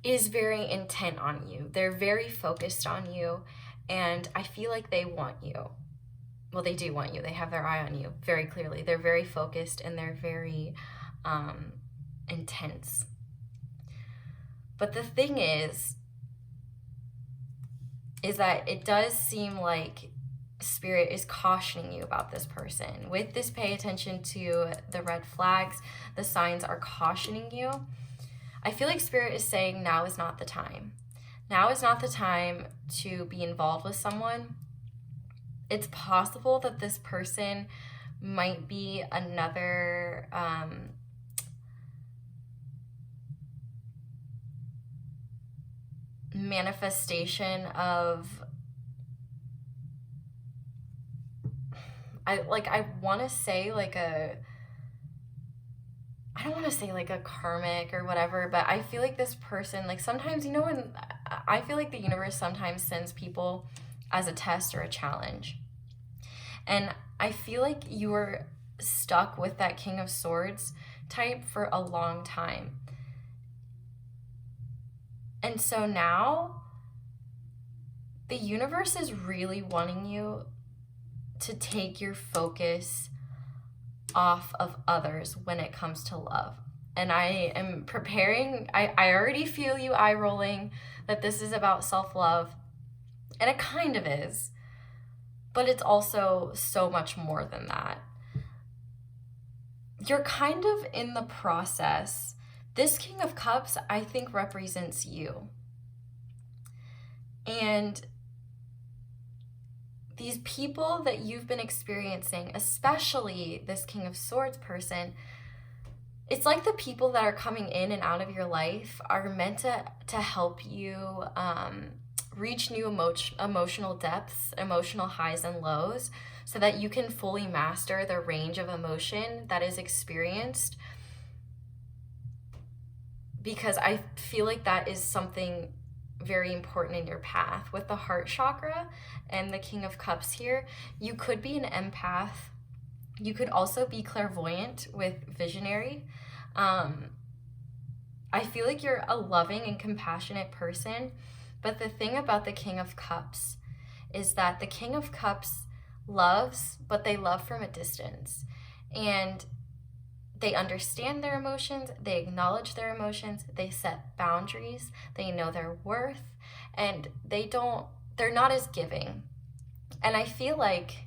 is very intent on you. They're very focused on you, and I feel like they want you. Well, they do want you. They have their eye on you very clearly. They're very focused, and they're very intense. But the thing is that it does seem like Spirit is cautioning you about this person. With this, pay attention to the red flags. The signs are cautioning you. I feel like Spirit is saying now is not the time. Now is not the time to be involved with someone. It's possible that this person might be another manifestation of, I want to say like a, I don't want to say like a karmic or whatever, but I feel like this person, like sometimes, you know, when I feel like the universe sometimes sends people as a test or a challenge. And I feel like you were stuck with that King of Swords type for a long time. And so now the universe is really wanting you to take your focus off of others when it comes to love. And I am preparing, I already feel you eye rolling that this is about self-love. And it kind of is, but it's also so much more than that. You're kind of in the process. This King of Cups, I think, represents you. And these people that you've been experiencing, especially this King of Swords person, it's like the people that are coming in and out of your life are meant to help you reach new emotional depths, emotional highs and lows, so that you can fully master the range of emotion that is experienced. Because I feel like that is something very important in your path. With the heart chakra and the King of Cups here, you could be an empath. You could also be clairvoyant with visionary. I feel like you're a loving and compassionate person, but the thing about the King of Cups is that the King of Cups loves, but they love from a distance. And they understand their emotions, they acknowledge their emotions, they set boundaries, they know their worth, and they're not as giving. And I feel like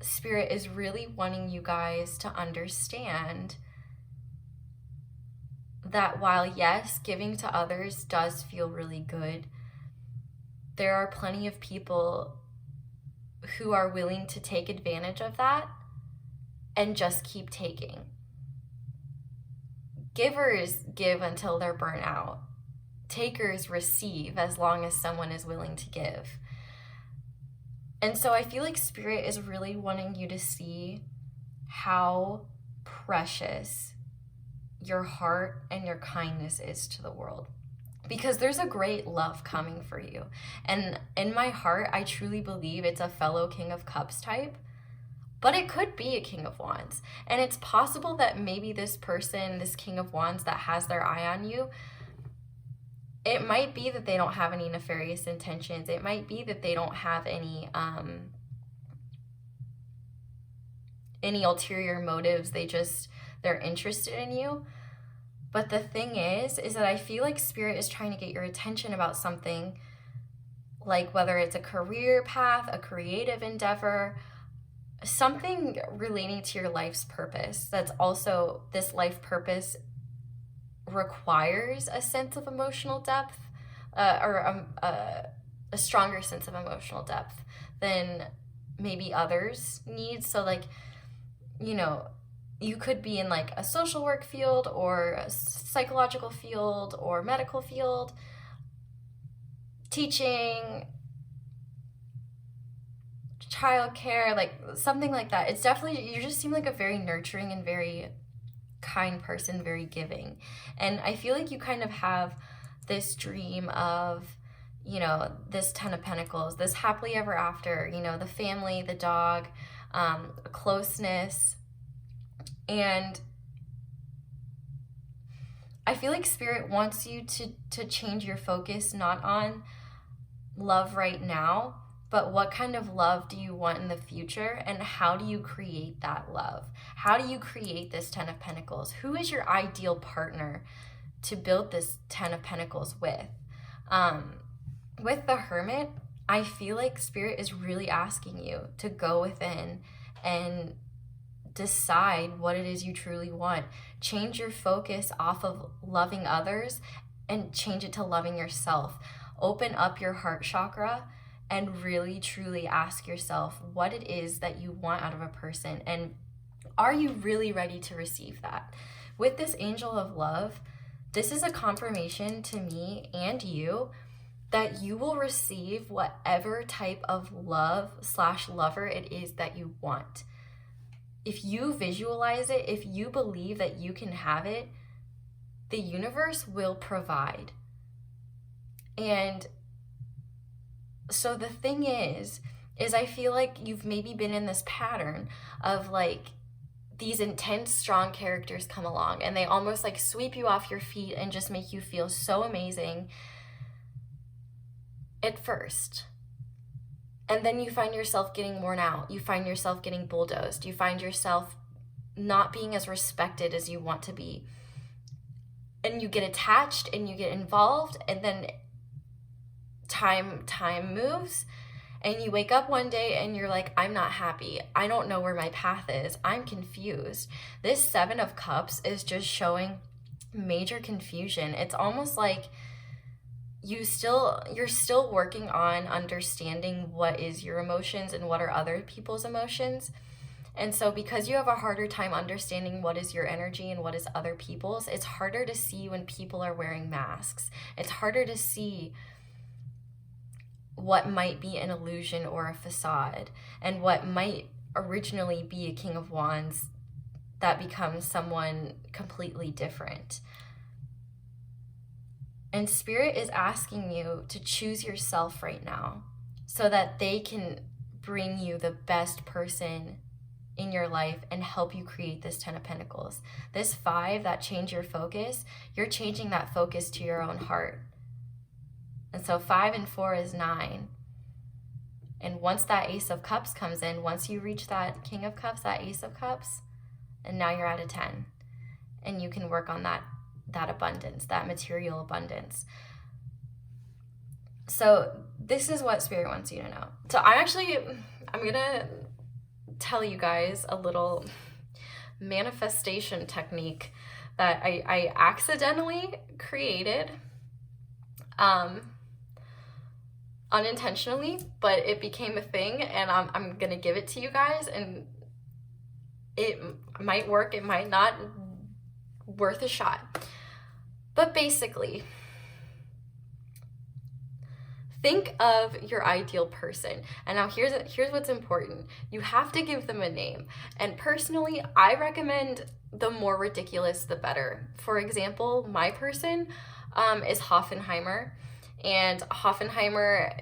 Spirit is really wanting you guys to understand that while, yes, giving to others does feel really good, there are plenty of people who are willing to take advantage of that and just keep taking. Givers give until they're burnt out. Takers receive as long as someone is willing to give. And so I feel like Spirit is really wanting you to see how precious your heart and your kindness is to the world. Because there's a great love coming for you. And in my heart, I truly believe it's a fellow King of Cups type. But it could be a King of Wands. And it's possible that maybe this person, this King of Wands that has their eye on you, it might be that they don't have any nefarious intentions. It might be that they don't have any ulterior motives. They're interested in you. But the thing is that I feel like Spirit is trying to get your attention about something, like whether it's a career path, a creative endeavor, something relating to your life's purpose. That's also, this life purpose requires a sense of emotional depth, or a stronger sense of emotional depth than maybe others need. So like, you know, you could be in like a social work field or a psychological field or medical field, teaching, childcare, like something like that. It's definitely, you just seem like a very nurturing and very kind person, very giving. And I feel like you kind of have this dream of, you know, this 10 of Pentacles, this happily ever after, you know, the family, the dog, closeness. And I feel like Spirit wants you to change your focus, not on love right now, but what kind of love do you want in the future, and how do you create that love? How do you create this 10 of Pentacles? Who is your ideal partner to build this 10 of Pentacles with? With the Hermit, I feel like Spirit is really asking you to go within and decide what it is you truly want. Change your focus off of loving others and change it to loving yourself. Open up your heart chakra and really truly ask yourself what it is that you want out of a person, and are you really ready to receive that? With this angel of love, this is a confirmation to me and you that you will receive whatever type of love/lover it is that you want. If you visualize it, if you believe that you can have it, the universe will provide. And so the thing is I feel like you've maybe been in this pattern of like these intense, strong characters come along and they almost like sweep you off your feet and just make you feel so amazing at first. And then you find yourself getting worn out. You find yourself getting bulldozed. You find yourself not being as respected as you want to be. And you get attached and you get involved, and then time moves, and you wake up one day and you're like, I'm not happy. I don't know where my path is. I'm confused. This 7 of Cups is just showing major confusion. It's almost like you're still working on understanding what is your emotions and what are other people's emotions. And so because you have a harder time understanding what is your energy and what is other people's, it's harder to see when people are wearing masks. It's harder to see what might be an illusion or a facade, and what might originally be a King of Wands that becomes someone completely different. And Spirit is asking you to choose yourself right now so that they can bring you the best person in your life and help you create this 10 of Pentacles. This 5, that change your focus, you're changing that focus to your own heart. And so 5 and 4 is 9. And once that Ace of Cups comes in, once you reach that King of Cups, that Ace of Cups, and now you're at a 10. And you can work on that abundance, that material abundance. So this is what Spirit wants you to know. So I'm going to tell you guys a little manifestation technique that I accidentally created. Unintentionally, but it became a thing, and I'm gonna give it to you guys, and it might work, it might not, worth a shot. But basically, think of your ideal person. And now here's what's important. You have to give them a name. And personally, I recommend the more ridiculous, the better. For example, my person is Hoffenheimer. And Hoffenheimer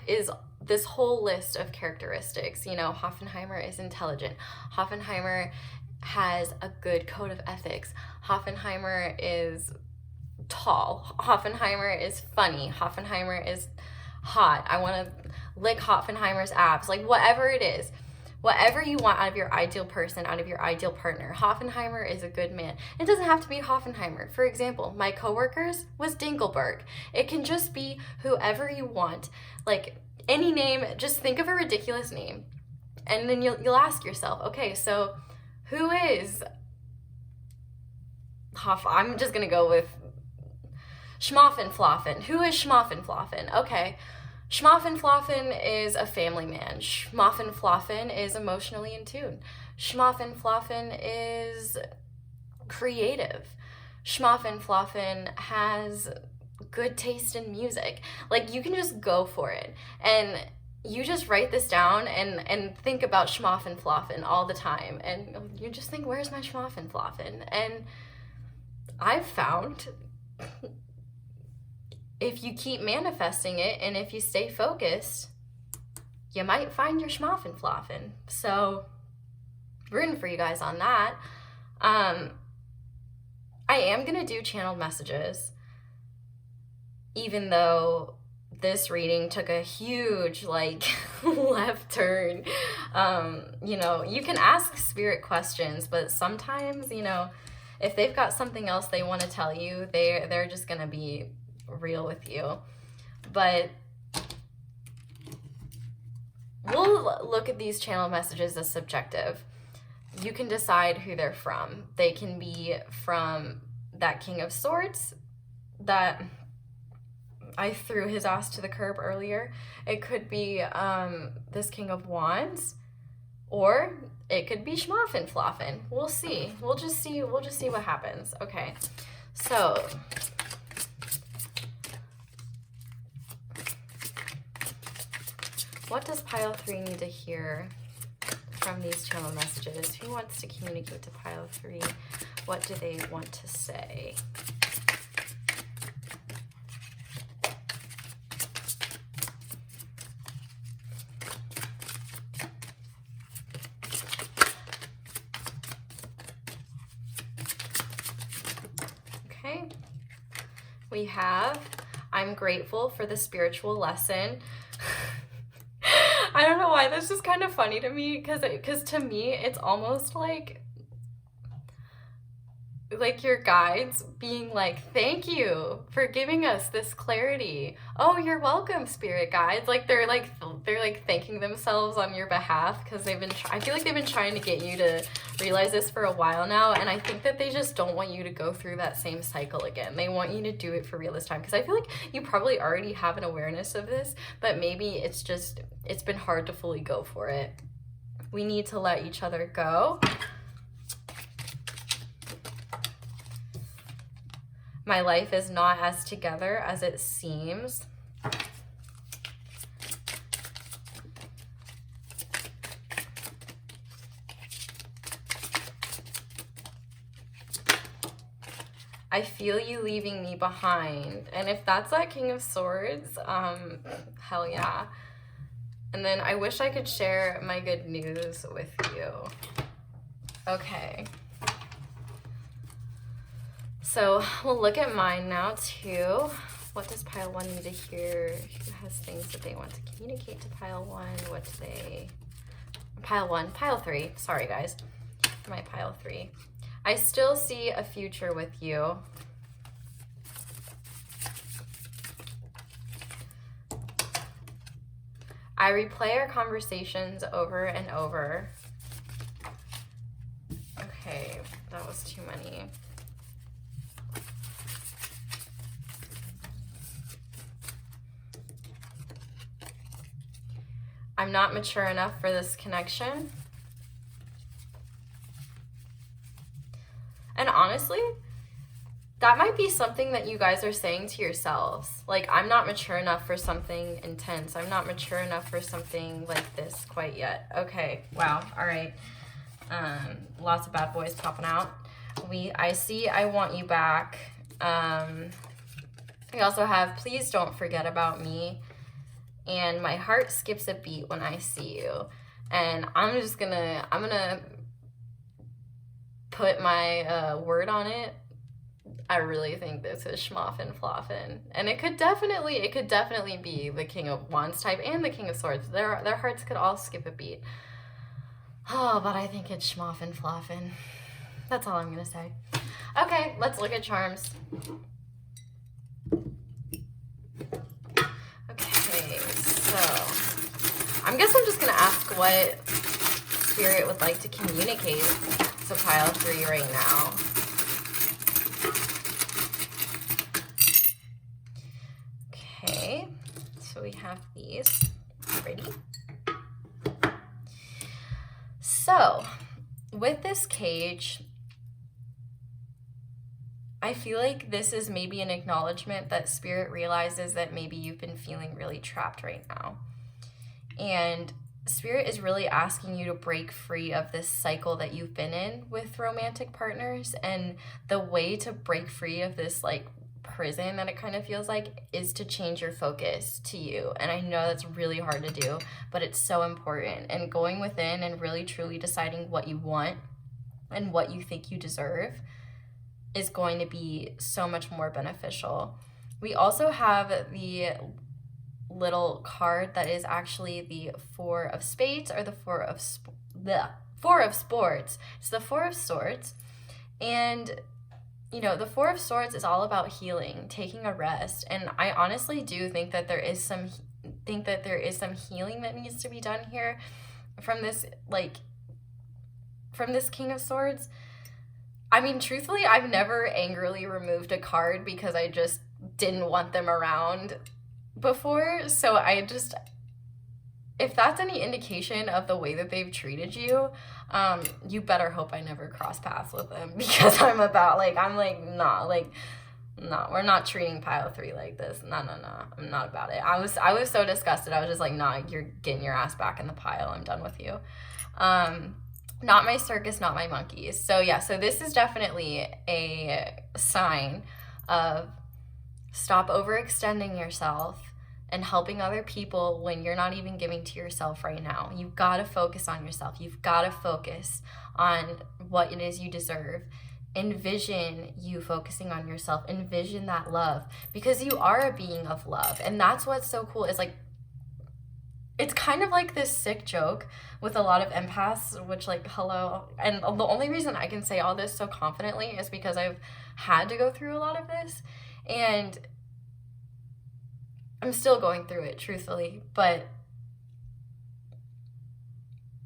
is this whole list of characteristics. You know, Hoffenheimer is intelligent. Hoffenheimer has a good code of ethics. Hoffenheimer is tall. Hoffenheimer is funny. Hoffenheimer is hot. I want to lick Hoffenheimer's abs. Like, whatever it is. Whatever you want out of your ideal person, out of your ideal partner, Hoffenheimer is a good man. It doesn't have to be Hoffenheimer. For example, my coworkers was Dinkelberg. It can just be whoever you want. Like, any name, just think of a ridiculous name. And then you'll ask yourself, okay, so who is I'm just going to go with Schmoffenfloffen. Who is Schmoffenfloffen? Okay. Schmoffenfloffen is a family man. Schmoffenfloffen is emotionally in tune. Schmoffenfloffen is creative. Schmoffenfloffen has good taste in music. Like, you can just go for it. And you just write this down and think about Schmoffenfloffen all the time. And you just think, where's my Schmoffenfloffen? And I've found if you keep manifesting it and if you stay focused, you might find your Schmoffenfloffen. So, rooting for you guys on that. I am going to do channeled messages, even though this reading took a huge, left turn. You know, you can ask spirit questions, but sometimes, you know, if they've got something else they want to tell you, they're just going to be real with you. But we'll look at these channel messages as subjective. You can decide who they're from. They can be from that King of Swords that I threw his ass to the curb earlier. It could be this King of Wands, or it could be schmoffin floffin. We'll see. We'll just see what happens. Okay. So what does pile 3 need to hear from these channel messages? Who wants to communicate to pile 3? What do they want to say? Okay. We have, I'm grateful for the spiritual lesson. I don't know why this is kind of funny to me, because to me it's almost like your guides being like, thank you for giving us this clarity. Oh, you're welcome, spirit guides. Like they're thanking themselves on your behalf, because I feel like they've been trying to get you to realize this for a while now, and I think that they just don't want you to go through that same cycle again. They want you to do it for real this time, because I feel like you probably already have an awareness of this, but maybe it's been hard to fully go for it. We need to let each other go. My life is not as together as it seems. I feel you leaving me behind. And if that's that King of Swords, hell yeah. And then I wish I could share my good news with you. Okay. So we'll look at mine now too. What does pile 1 need to hear? Who has things that they want to communicate to pile 1? What do they... Pile 3. Sorry guys. My pile 3. I still see a future with you. I replay our conversations over and over. Okay, that was too many. I'm not mature enough for this connection. And honestly, that might be something that you guys are saying to yourselves. Like, I'm not mature enough for something intense. I'm not mature enough for something like this quite yet. Okay, wow, all right. Lots of bad boys popping out. I see I want you back. I also have, please don't forget about me. And my heart skips a beat when I see you. And I'm gonna put my word on it. I really think this is schmoffin floffin. And it could definitely be the King of Wands type and the King of Swords. Their hearts could all skip a beat. Oh, but I think it's schmoffin floffin. That's all I'm gonna say. Okay, let's look at charms. Okay, so I guess I'm just gonna ask what Spirit would like to communicate to pile 3 right now. Okay, so we have these ready. So with this cage, I feel like this is maybe an acknowledgement that Spirit realizes that maybe you've been feeling really trapped right now. And Spirit is really asking you to break free of this cycle that you've been in with romantic partners. And the way to break free of this like prison that it kind of feels like is to change your focus to you. And I know that's really hard to do, but it's so important. And going within and really truly deciding what you want and what you think you deserve is going to be so much more beneficial. We also have the little card that is actually the 4 of Spades, or the 4 of Sports. It's the 4 of Swords. And you know, the 4 of Swords is all about healing, taking a rest. And I honestly do think that there is some healing that needs to be done here from this King of Swords. I mean, truthfully, I've never angrily removed a card because I just didn't want them around before. So if that's any indication of the way that they've treated you, you better hope I never cross paths with them, because I'm nah, no, we're not treating pile 3 like this. No, I'm not about it. I was so disgusted. I was just like, nah, you're getting your ass back in the pile. I'm done with you. Not my circus, not my monkeys. So yeah, so this is definitely a sign of stop overextending yourself and helping other people when you're not even giving to yourself right now. You've got to focus on yourself. You've got to focus on what it is you deserve. Envision you focusing on yourself. Envision that love, because you are a being of love. And that's what's so cool, is like, it's kind of like this sick joke with a lot of empaths, which, like, hello. And the only reason I can say all this so confidently is because I've had to go through a lot of this. And I'm still going through it, truthfully. But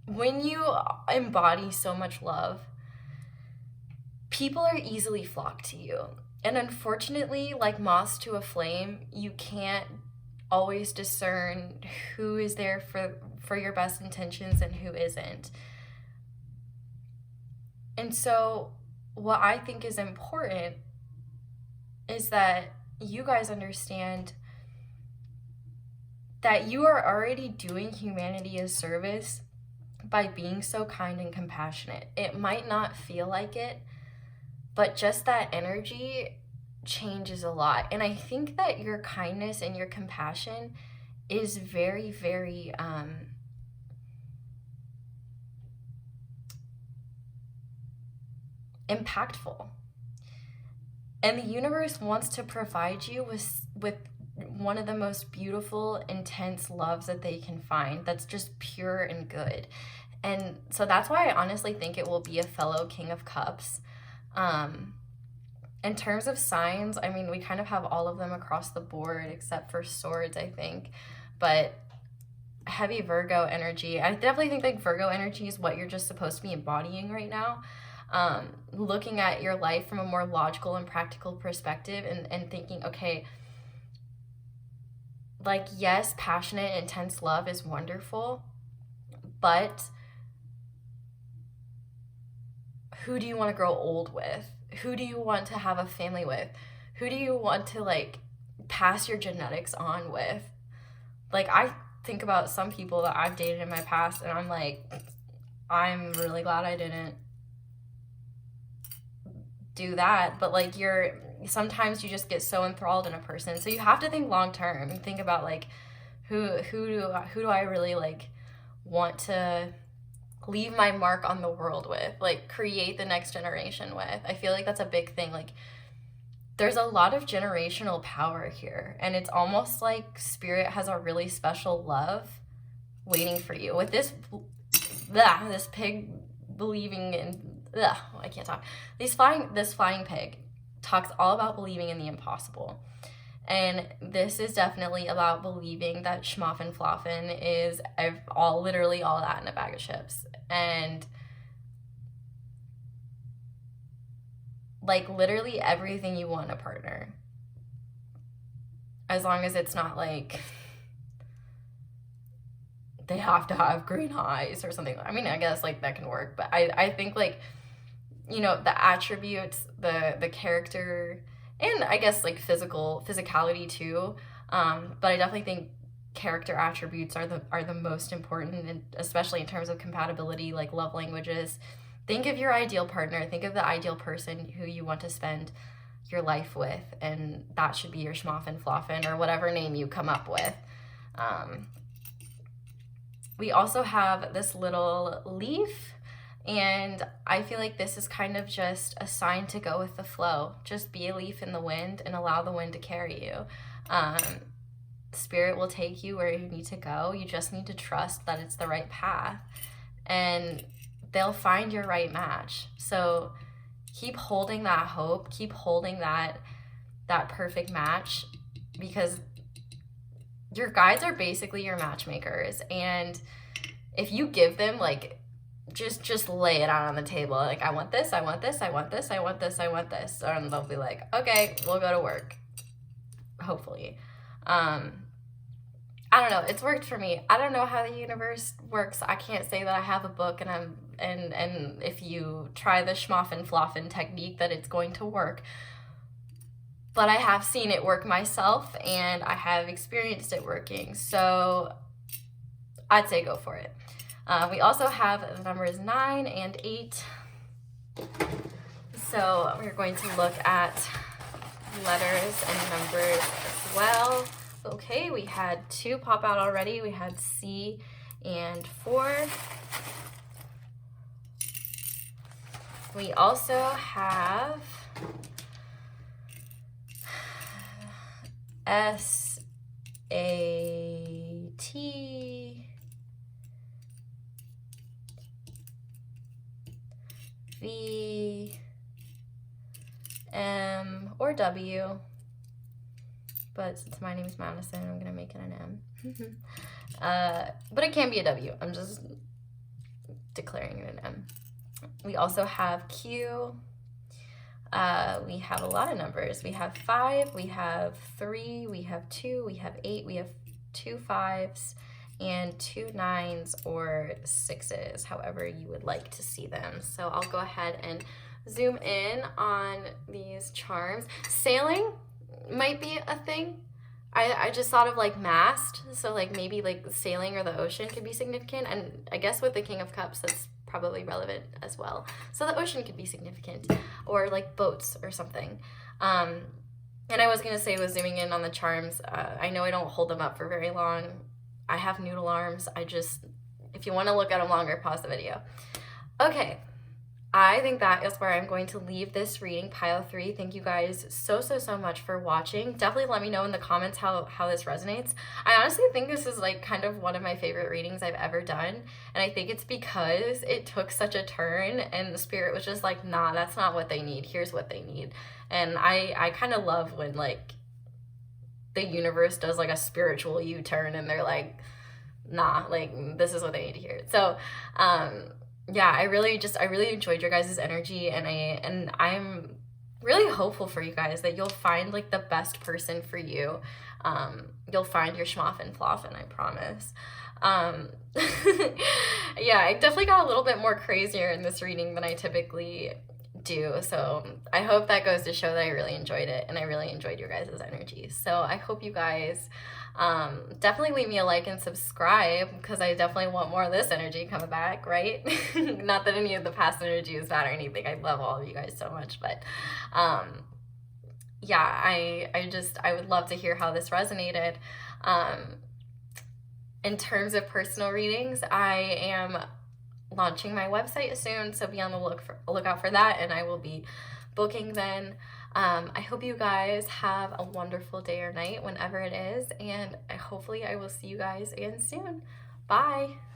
when you embody so much love, people are easily flocked to you. And unfortunately, like moths to a flame, you can't always discern who is there for your best intentions and who isn't. And so what I think is important is that you guys understand that you are already doing humanity a service by being so kind and compassionate. It might not feel like it, but just that energy changes a lot. And I think that your kindness and your compassion is very, very impactful. And the universe wants to provide you with one of the most beautiful, intense loves that they can find, that's just pure and good. And so that's why I honestly think it will be a fellow King of Cups. In terms of signs, I mean, we kind of have all of them across the board except for Swords, I think. But heavy Virgo energy, I definitely think like Virgo energy is what you're just supposed to be embodying right now. Looking at your life from a more logical and practical perspective, and thinking, okay, like, yes, passionate, intense love is wonderful, but who do you want to grow old with? Who do you want to have a family with? Who do you want to, like, pass your genetics on with? Like, I think about some people that I've dated in my past, and I'm like, I'm really glad I didn't do that. But, like, sometimes you just get so enthralled in a person. So you have to think long term and think about, like, who do I really, like, want to leave my mark on the world with, like, create the next generation with. I feel like that's a big thing. Like, there's a lot of generational power here, and it's almost like spirit has a really special love waiting for you. With this pig believing in, I can't talk. This flying pig talks all about believing in the impossible. And this is definitely about believing that schmoffen floffen is literally all that in a bag of chips. And, like, literally everything you want in a partner. As long as it's not, like, they have to have green eyes or something. I mean, I guess, like, that can work. But I think, like, you know, the attributes, the character, and I guess, like, physicality too. But I definitely think character attributes are the most important, and especially in terms of compatibility, like love languages. Think of your ideal partner. Think of the ideal person who you want to spend your life with, and that should be your schmoffen floffen, or whatever name you come up with. We also have this little leaf, and I feel like this is kind of just a sign to go with the flow. Just be a leaf in the wind and allow the wind to carry you. Spirit will take you where you need to go. You just need to trust that it's the right path, and they'll find your right match. So keep holding that hope, keep holding that perfect match, because your guides are basically your matchmakers. And if you give them, like, just lay it out on the table, like, I want this, I want this, I want this, I want this, I want this, and they'll be like, okay, we'll go to work. hopefully. I don't know, it's worked for me. I don't know how the universe works. I can't say that I have a book and if you try the schmoffen floffen technique that it's going to work. But I have seen it work myself, and I have experienced it working. So I'd say go for it. We also have the numbers 9 and 8. So we're going to look at letters and numbers as well. Okay, we had 2 pop out already. We had C and 4. We also have S, A, T, V, M, or W. But since my name is Madison, I'm going to make it an M. But it can be a W. I'm just declaring it an M. We also have Q. We have a lot of numbers. We have 5, we have 3, we have 2, we have 8, we have 2 5s, and 2 9s or 6s, however you would like to see them. So I'll go ahead and zoom in on these charms. Sailing might be a thing. I just thought of like mast, so like maybe like sailing or the ocean could be significant, and I guess with the King of Cups that's probably relevant as well. So the ocean could be significant, or like boats or something. And I was gonna say, with zooming in on the charms, I know I don't hold them up for very long. I have noodle arms. If you want to look at them longer, pause the video. Okay, I think that is where I'm going to leave this reading, pile 3. Thank you guys so much for watching. Definitely let me know in the comments how this resonates. I honestly think this is like kind of one of my favorite readings I've ever done. And I think it's because it took such a turn and the spirit was just like, nah, that's not what they need. Here's what they need. And I kind of love when like the universe does like a spiritual U-turn and they're like, nah, like this is what they need to hear. So, yeah, I really enjoyed your guys' energy, and I'm really hopeful for you guys that you'll find like the best person for you. You'll find your schmoffen floffen, I promise. Yeah, I definitely got a little bit more crazier in this reading than I typically do. So I hope that goes to show that I really enjoyed it, and I really enjoyed your guys' energy. So I hope you guys definitely leave me a like and subscribe, because I definitely want more of this energy coming back, right? Not that any of the past energy is bad or anything. I love all of you guys so much, but yeah, I would love to hear how this resonated. In terms of personal readings, I am launching my website soon, so be on the lookout for that, and I will be booking then. I hope you guys have a wonderful day or night whenever it is, and hopefully I will see you guys again soon. Bye.